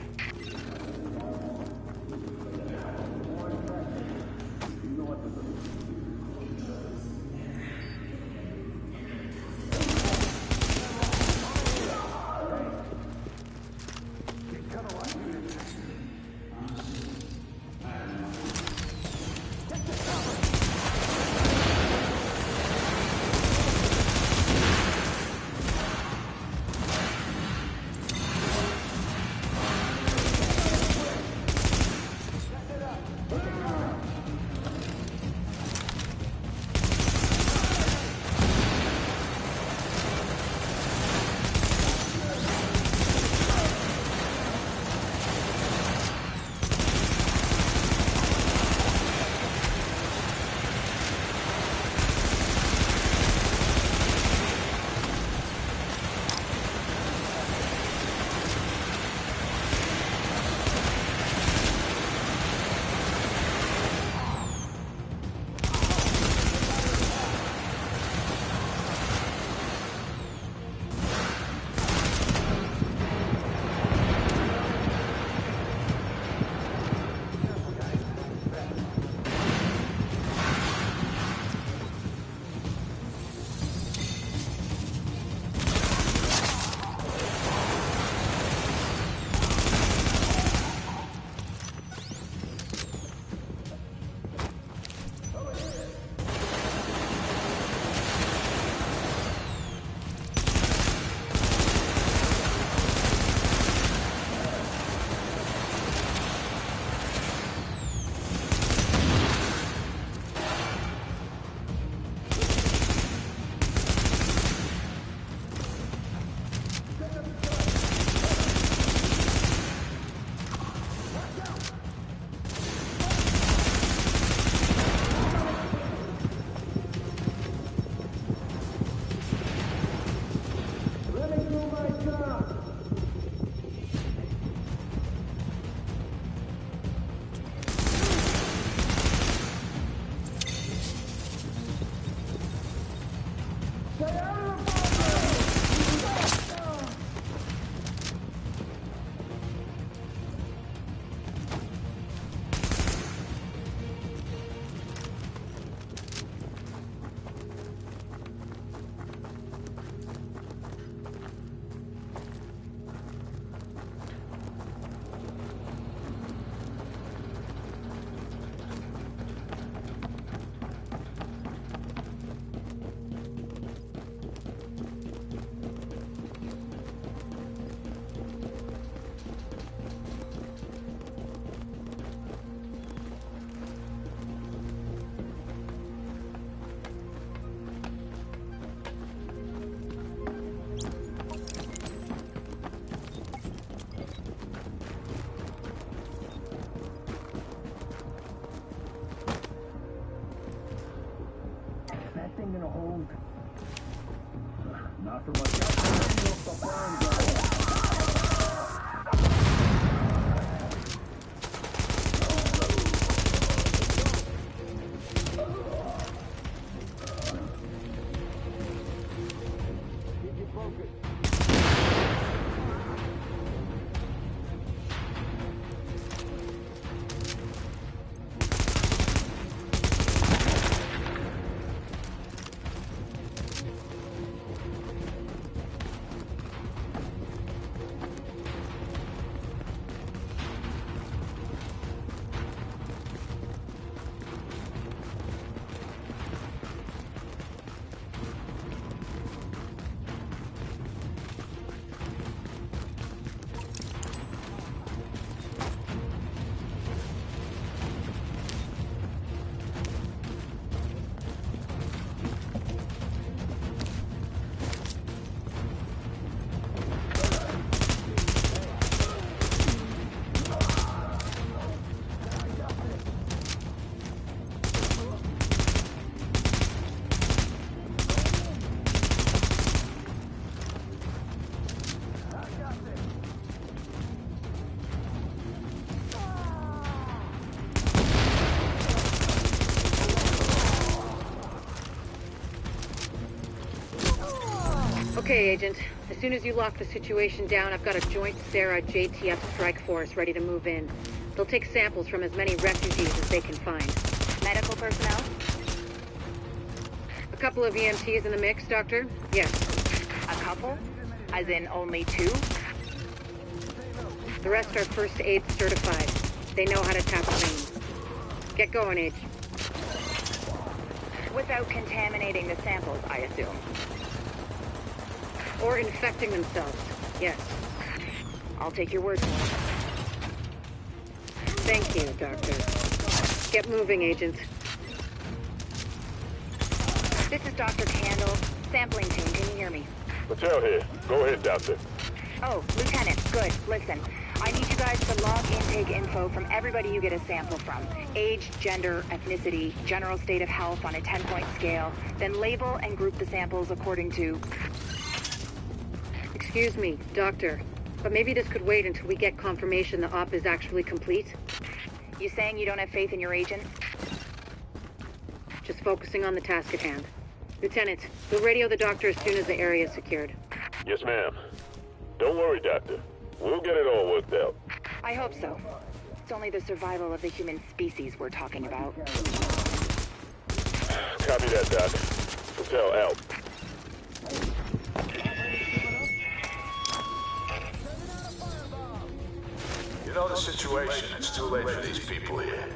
Okay, Agent. As soon as you lock the situation down, I've got a joint Sarah JTF strike force ready to move in. They'll take samples from as many refugees as they can find. Medical personnel? A couple of EMTs in the mix, Doctor? Yes. A couple? As in only 2? The rest are first aid certified. They know how to tap veins. Get going, Age. Without contaminating the samples, I assume. Or infecting themselves. Yes. I'll take your word for it. Thank you, Doctor. Get moving, Agent. This is Dr. Candle. Sampling team, can you hear me? Patel here. Go ahead, Doctor. Oh, Lieutenant, good. Listen, I need you guys to log intake info from everybody you get a sample from. Age, gender, ethnicity, general state of health on a 10-point scale. Then label and group the samples according to... Excuse me, Doctor, but maybe this could wait until we get confirmation the op is actually complete? You saying you don't have faith in your agent? Just focusing on the task at hand. Lieutenant, we'll radio the doctor as soon as the area is secured. Yes, ma'am. Don't worry, Doctor. We'll get it all worked out. I hope so. It's only the survival of the human species we're talking about. Copy that, Doc. Patel out. You know the situation. It's too late for these people here.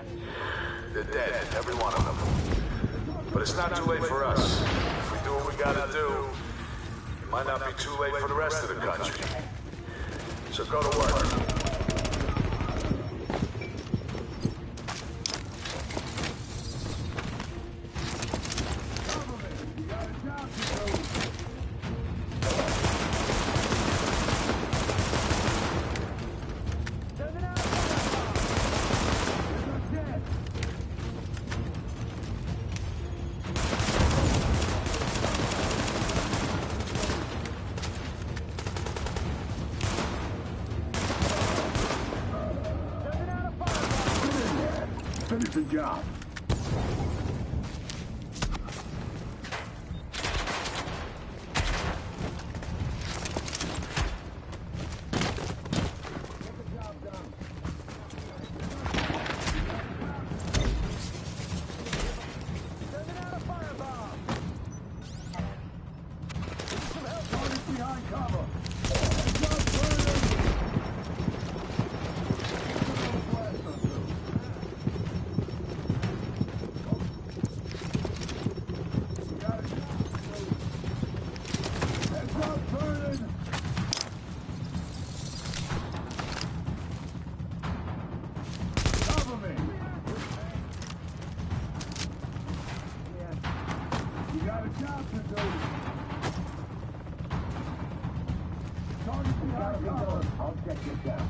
They're dead, every one of them. But it's not too late for us. If we do what we gotta do, it might not be too late for the rest of the country. So go to work. Finish the job. I'll check this out.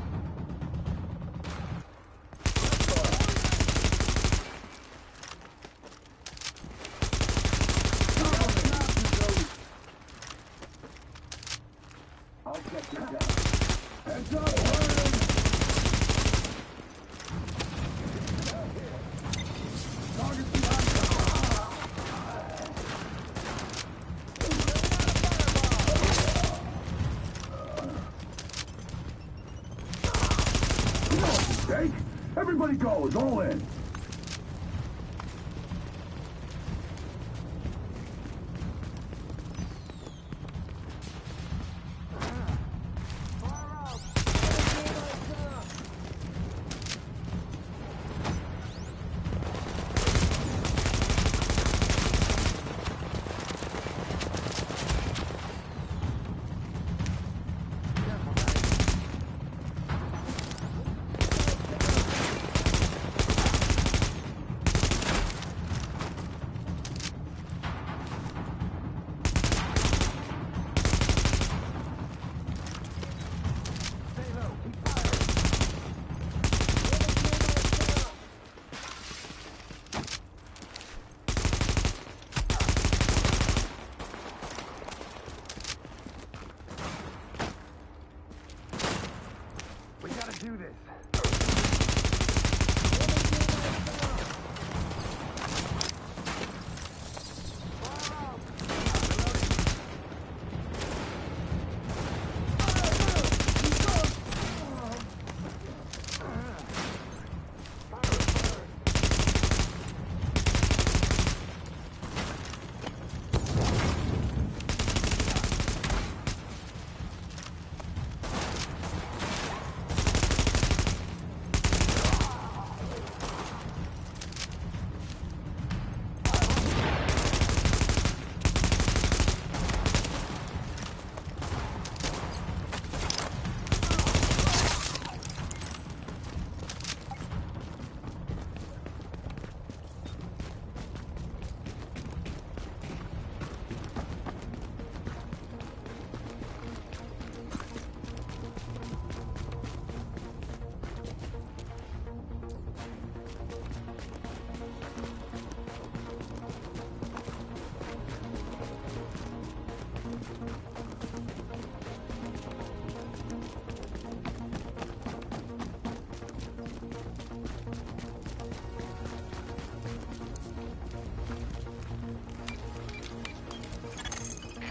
I'll check this out. Heads up, burning! Target behind Jake, everybody goes, all in.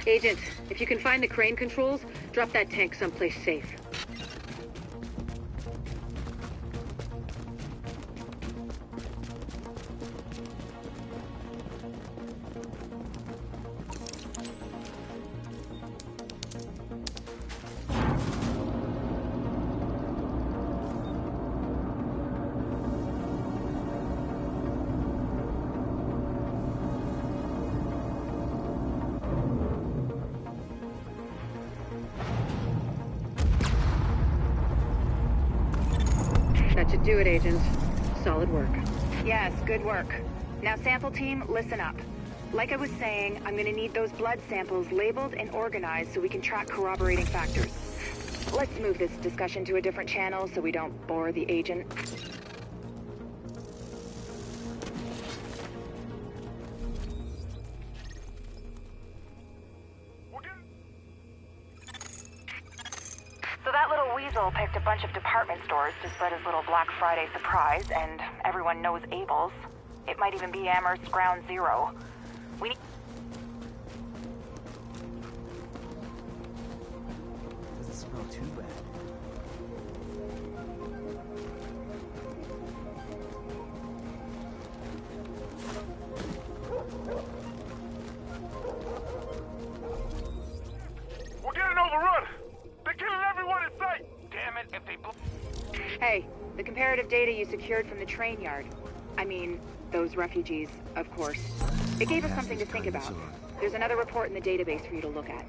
Agent, if you can find the crane controls, drop that tank someplace safe. That should do it, Agent. Solid work. Yes, good work. Now, sample team, listen up. Like I was saying, I'm gonna need those blood samples labeled and organized so we can track corroborating factors. Let's move this discussion to a different channel so we don't bore the agent. So that little weasel picked a bunch of department stores to spread his little Black Friday surprise, and everyone knows Abel's. It might even be Amherst's ground zero. We need... Doesn't smell too bad. We're getting overrun! They're killing everyone in sight! Damn it, if they Hey, the comparative data you secured from the train yard. I mean, those refugees, of course. It gave us something to think about. There's another report in the database for you to look at.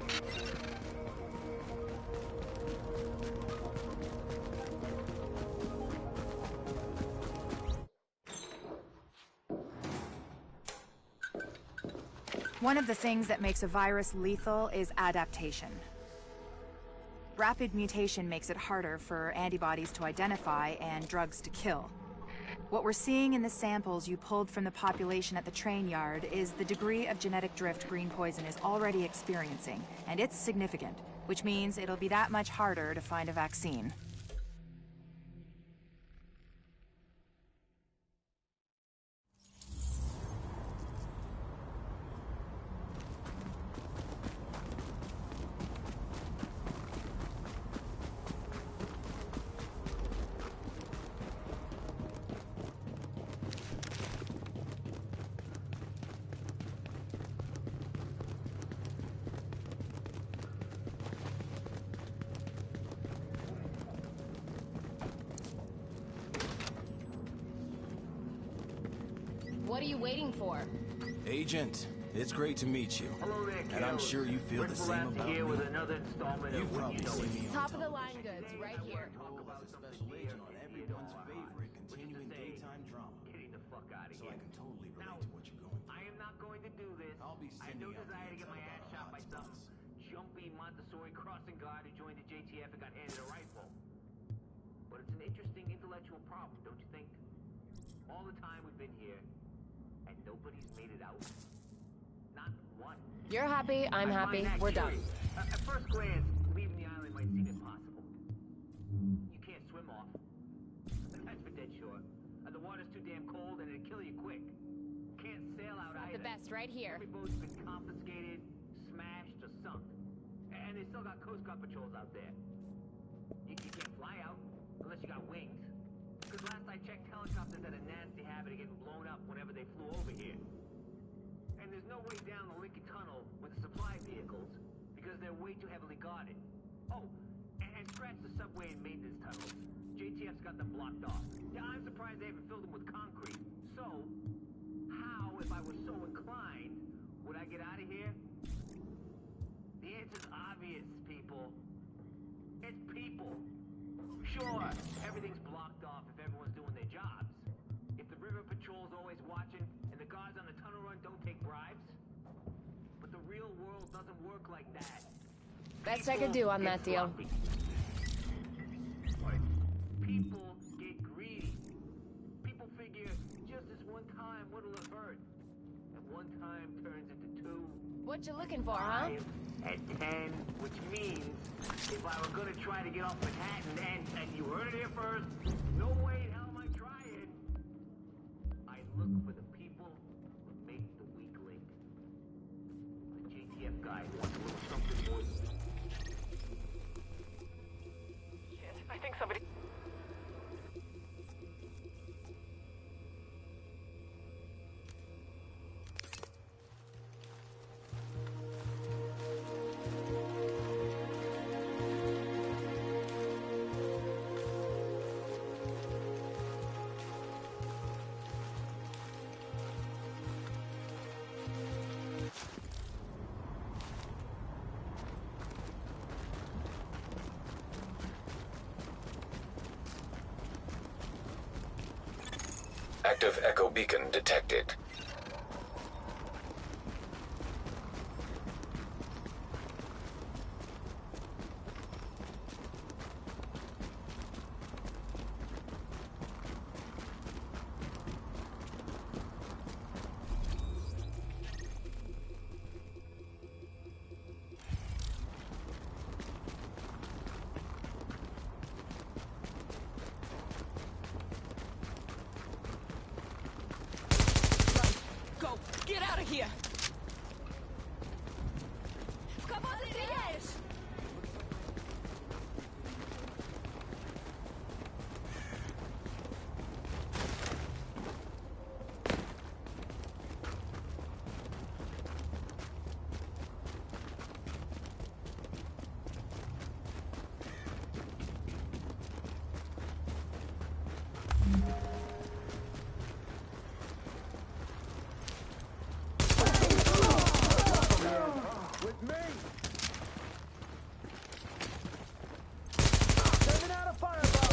One of the things that makes a virus lethal is adaptation. Rapid mutation makes it harder for antibodies to identify and drugs to kill. What we're seeing in the samples you pulled from the population at the train yard is the degree of genetic drift green poison is already experiencing, and it's significant, which means it'll be that much harder to find a vaccine. What are you waiting for? Agent, it's great to meet you. Hello there, and I'm sure you feel the same about me. here with another installment You've of What probably You Know seen Is me on Top of the line goods, right here. as a special agent on everyone's favorite continuing daytime drama. Getting the fuck out of So here. I can totally relate to what you're going through. I am not going to do this. I'll be I have no sending out desire to the get my intel ass shot about by some hotspots. jumpy Montessori crossing guard who joined the JTF and got handed a rifle. But it's an interesting intellectual problem, don't you think? All the time we've been here, and nobody's made it out. Not one. You're happy, I'm happy, find that we're done. curious. At first glance, leaving the island might seem impossible. You can't swim off. That's for dead sure. The water's too damn cold and it'll kill you quick. Can't sail out either. The best right here. Every boat's been confiscated, smashed, or sunk. And they still got Coast Guard patrols out there. You can't fly out unless you got wings. Because last I checked, helicopters had a nasty habit of getting blown up whenever they flew over here. And there's no way down the Lincoln Tunnel with the supply vehicles because they're way too heavily guarded. Oh, and scratch the subway and maintenance tunnels. JTF's got them blocked off. Yeah, I'm surprised they haven't filled them with concrete. So, how, if I was so inclined, would I get out of here? The answer's obvious, people. It's people. Sure, everything's blocked off if everyone's doing their jobs. If the river patrol's always watching and the guards on the tunnel run don't take bribes. But the real world doesn't work like that. Best I could do on that deal. People get greedy. People figure just this one time what'll it hurt? And one time turns into two. What you looking for, huh? 5 and 10, which means if I were gonna try to get off Manhattan and you heard it here first, no way in hell am I trying. I look for the people who make the weak link. The JTF guy wants a little Active echo beacon detected. Go! Get out of here! Кого ты стреляешь? With me! Sending out a fireball!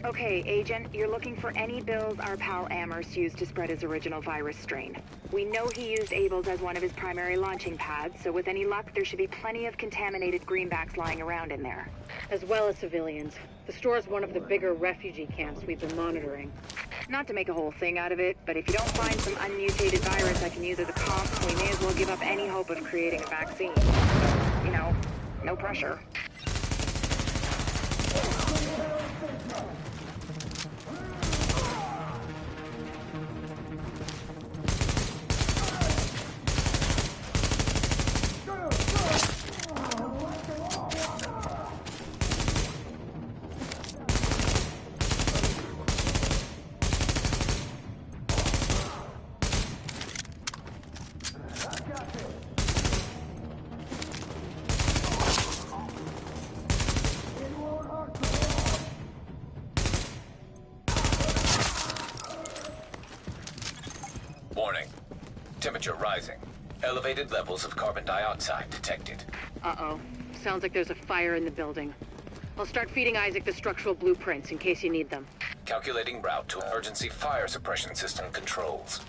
Okay, Agent, you're looking for any bills our pal Amherst used to spread his original virus strain. We know he used Abel's as one of his primary launching pads, so with any luck, there should be plenty of contaminated greenbacks lying around in there. As well as civilians. The store is one of the bigger refugee camps we've been monitoring. Not to make a whole thing out of it, but if you don't find some unmutated virus that can use as a comp, we may as well give up any hope of creating a vaccine. So, you know, no pressure. Warning. Temperature rising. Elevated levels of carbon dioxide detected. Uh-oh. Sounds like there's a fire in the building. I'll start feeding Isaac the structural blueprints in case you need them. Calculating route to emergency fire suppression system controls.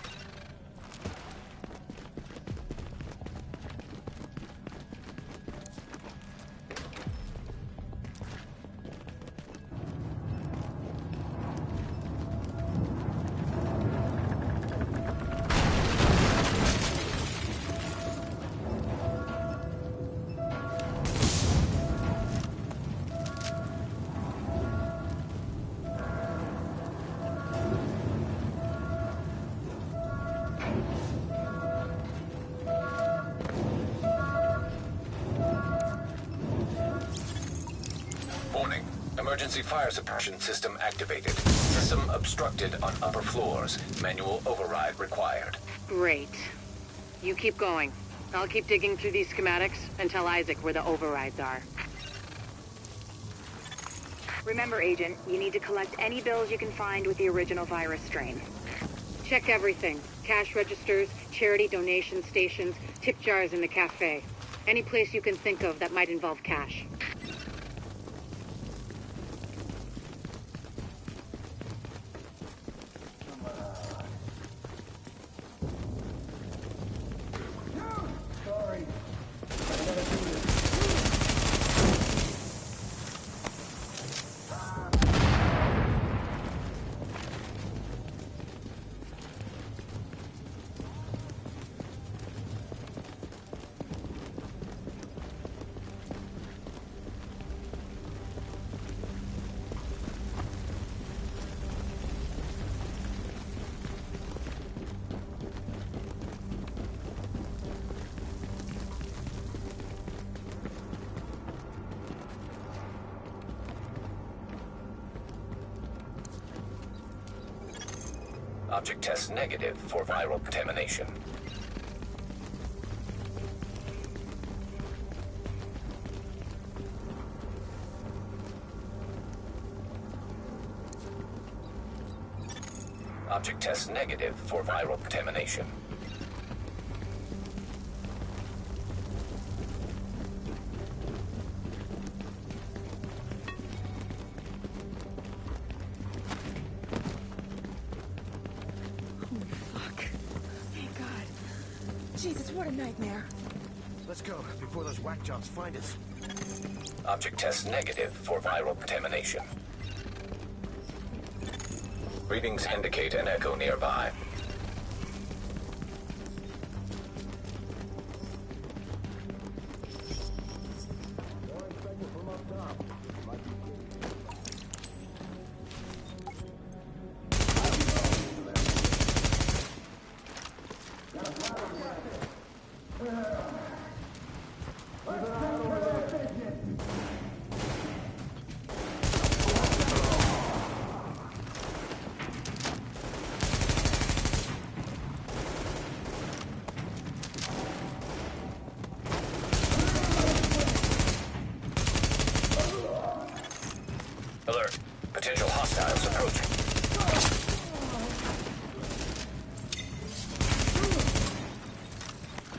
Warning. Emergency fire suppression system activated. System obstructed on upper floors. Manual override required. Great. You keep going. I'll keep digging through these schematics and tell Isaac where the overrides are. Remember, Agent, you need to collect any bills you can find with the original virus strain. Check everything. Cash registers, charity donation stations, tip jars in the cafe. Any place you can think of that might involve cash. Sorry. I gotta do Object test negative for viral contamination. Object test negative for viral contamination. Jesus, what a nightmare. Let's go, before those whack jobs find us. Object test negative for viral contamination. Readings indicate an echo nearby. Alert. Potential hostiles approaching.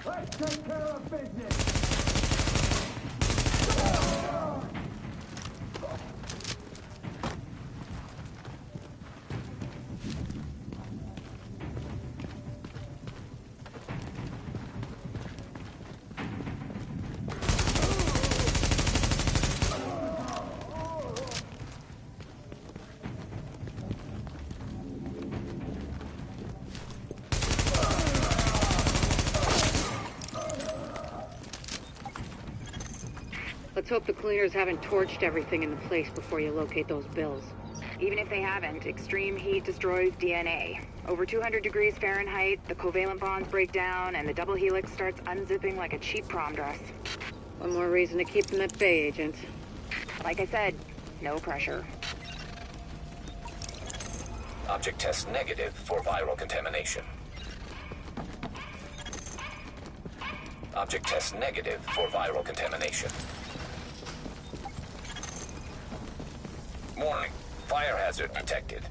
Let's take care of business. Let's hope the cleaners haven't torched everything in the place before you locate those bills. Even if they haven't, extreme heat destroys DNA. Over 200 degrees Fahrenheit, the covalent bonds break down, and the double helix starts unzipping like a cheap prom dress. One more reason to keep them at bay, Agent. Like I said, no pressure. Object test negative for viral contamination. Object test negative for viral contamination. Warning. Fire hazard detected.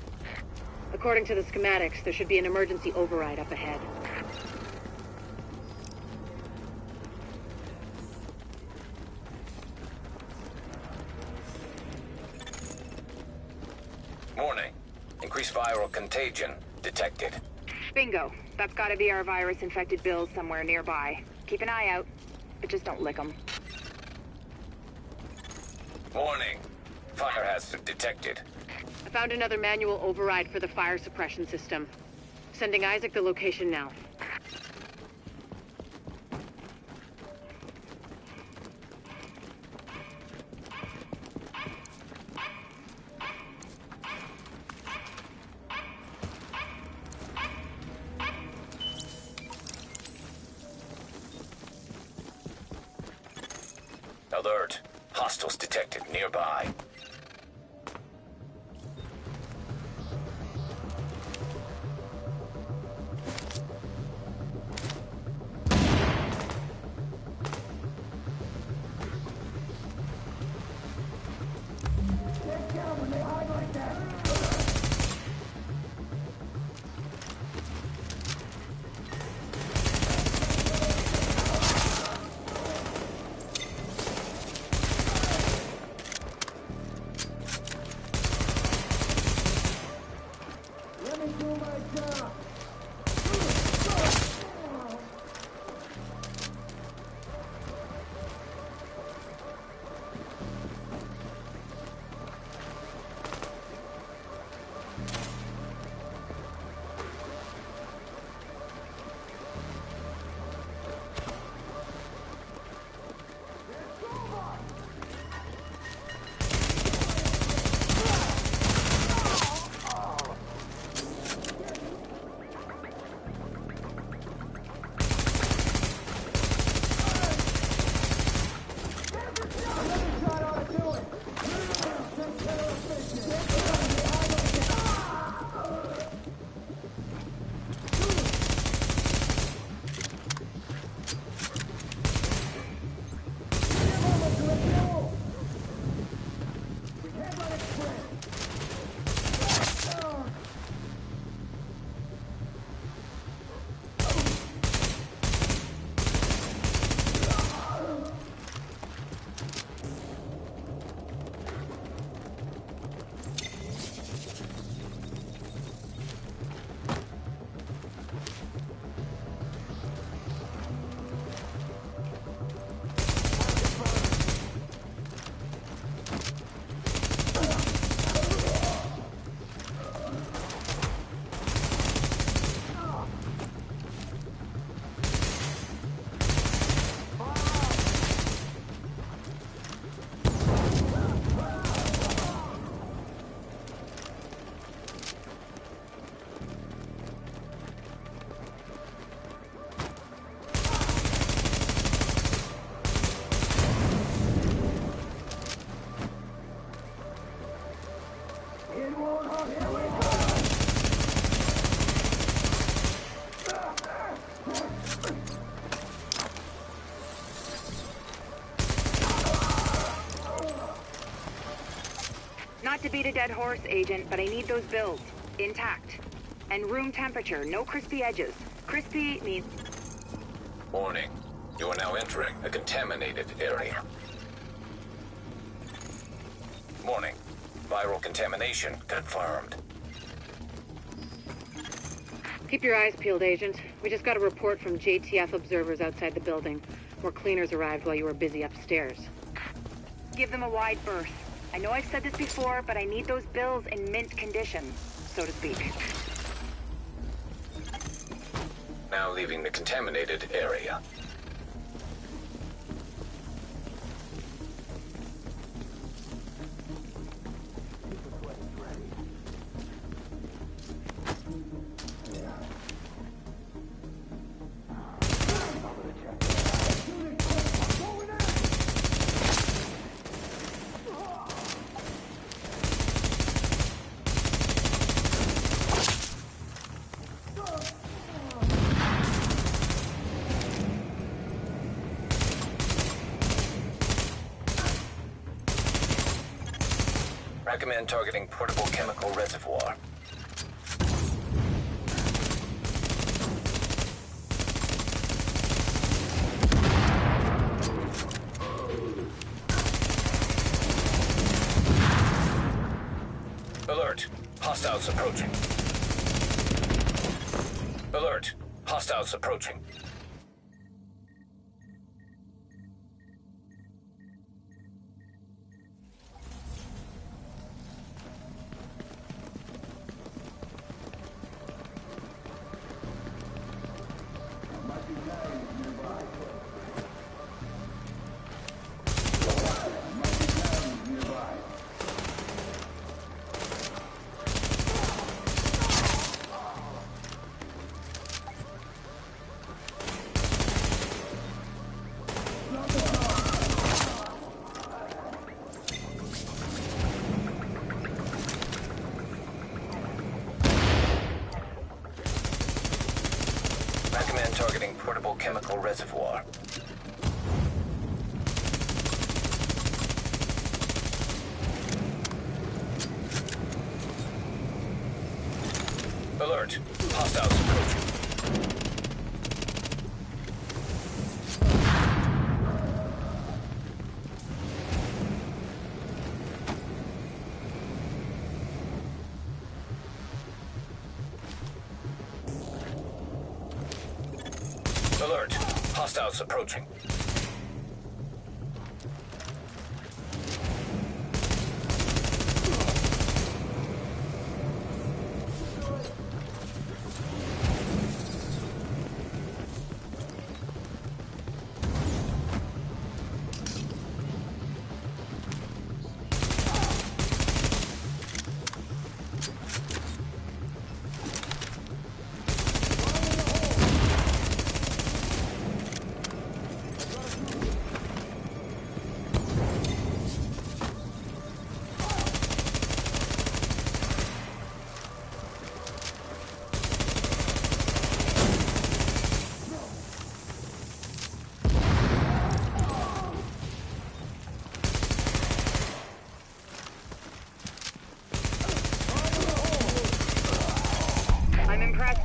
According to the schematics, there should be an emergency override up ahead. Warning. Increased viral contagion detected. Bingo. That's gotta be our virus-infected bills somewhere nearby. Keep an eye out, but just don't lick them. Warning. Fire hazard detected. I found another manual override for the fire suppression system. Sending Isaac the location now. Alert. Hostiles detected nearby. Not to beat a dead horse, Agent, but I need those bills. Intact. And room temperature, no crispy edges. Crispy means... Warning. You are now entering a contaminated area. Warning. Viral contamination confirmed. Keep your eyes peeled, Agent. We just got a report from JTF observers outside the building. More cleaners arrived while you were busy upstairs. Give them a wide berth. I know I've said this before, but I need those bills in mint condition, so to speak. Now leaving the contaminated area. Recommend targeting portable chemical reservoir. Alert! Hostiles approaching. Alert! Hostiles approaching. Recommend targeting portable chemical reservoir. Alert! Hostiles approaching. Alert! Hostiles approaching.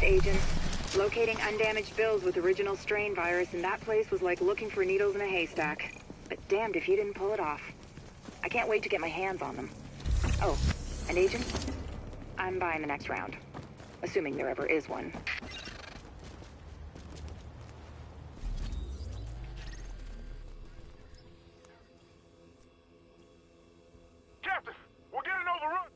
Agent. Locating undamaged bills with original strain virus in that place was like looking for needles in a haystack. But damned if you didn't pull it off. I can't wait to get my hands on them. Oh, and Agent? I'm buying the next round. Assuming there ever is one. Captain, we're getting overrun!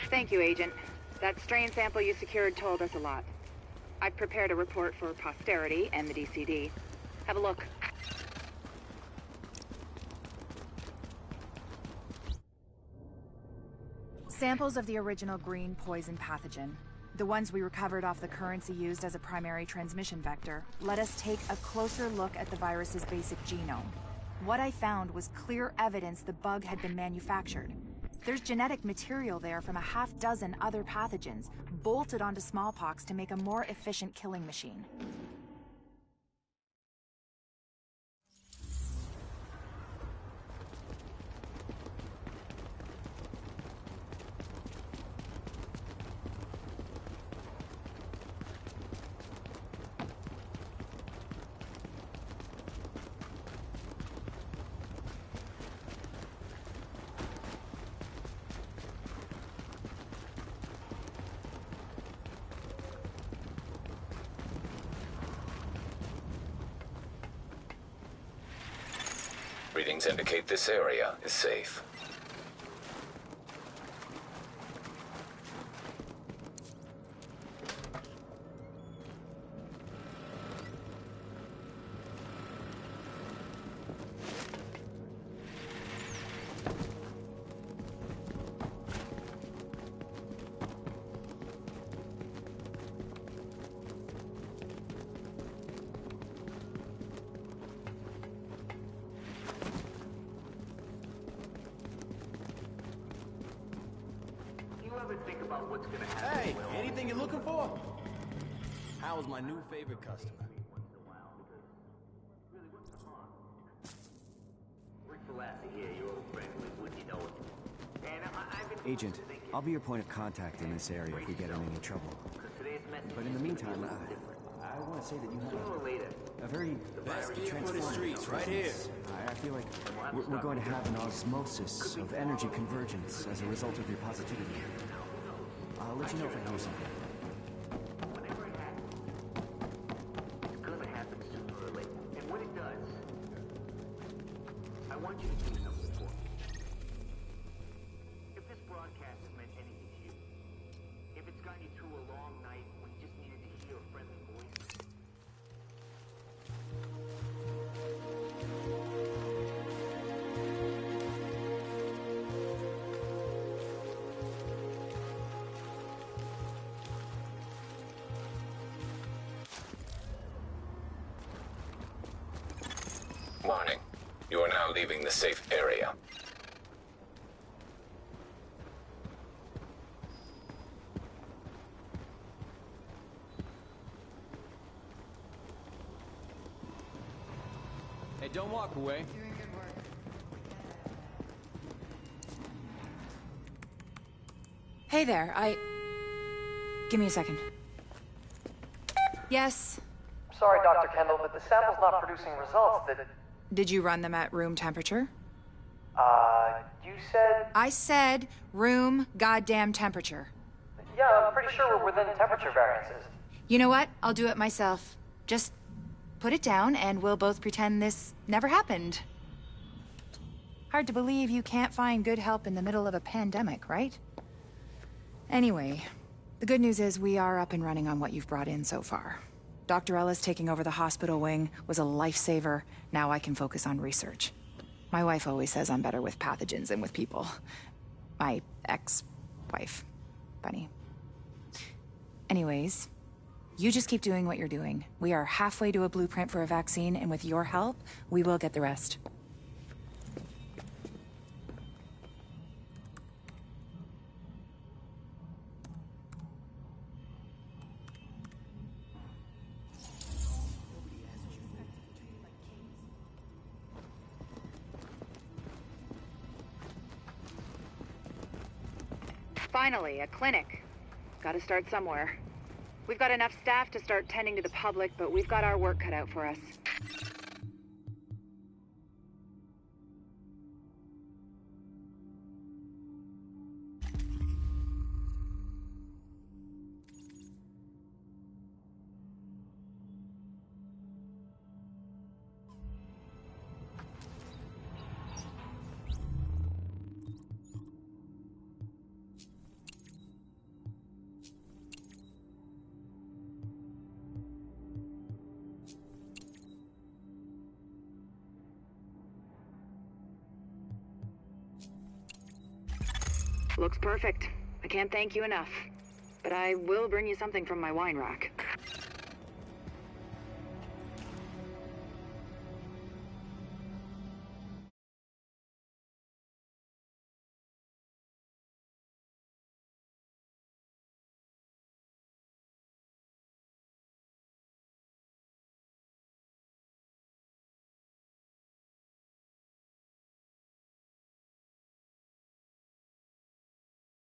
Thank you, Agent. That strain sample you secured told us a lot. I've prepared a report for posterity and the DCD. Have a look. Samples of the original green poison pathogen, the ones we recovered off the currency used as a primary transmission vector, let us take a closer look at the virus's basic genome. What I found was clear evidence the bug had been manufactured. There's genetic material there from a half-dozen other pathogens, bolted onto smallpox to make a more efficient killing machine. Readings indicate this area is safe. Hey, anything you're looking for? How's my new favorite customer? Agent, I'll be your point of contact in this area if we get in any trouble. But in the meantime, I want to say that you have a very transformative streets right here. I feel like we're going to have an osmosis of energy convergence as a result of your positivity. I'll let you know if I hear something. Whenever it happens, it's gonna happen sooner or later. And when it does, I want you to do something for me. If this broadcast has meant anything to you, if it's gotten you through a long night when you just needed to hear a friendly voice, Warning. You are now leaving the safe area. Hey, don't walk away. Hey there, Give me a second. Yes? Sorry, Dr. Kendall, but the sample's not producing results that... Did you run them at room temperature? You said... I said room goddamn temperature. Yeah, I'm pretty sure we're within temperature variances. You know what? I'll do it myself. Just put it down and we'll both pretend this never happened. Hard to believe you can't find good help in the middle of a pandemic, right? Anyway, the good news is we are up and running on what you've brought in so far. Dr. Ellis taking over the hospital wing was a lifesaver. Now I can focus on research. My wife always says I'm better with pathogens than with people. My ex-wife. Funny. Anyways, you just keep doing what you're doing. We are halfway to a blueprint for a vaccine, and with your help, we will get the rest. Finally, a clinic. Gotta start somewhere. We've got enough staff to start tending to the public, but we've got our work cut out for us. Looks perfect. I can't thank you enough. But I will bring you something from my wine rack.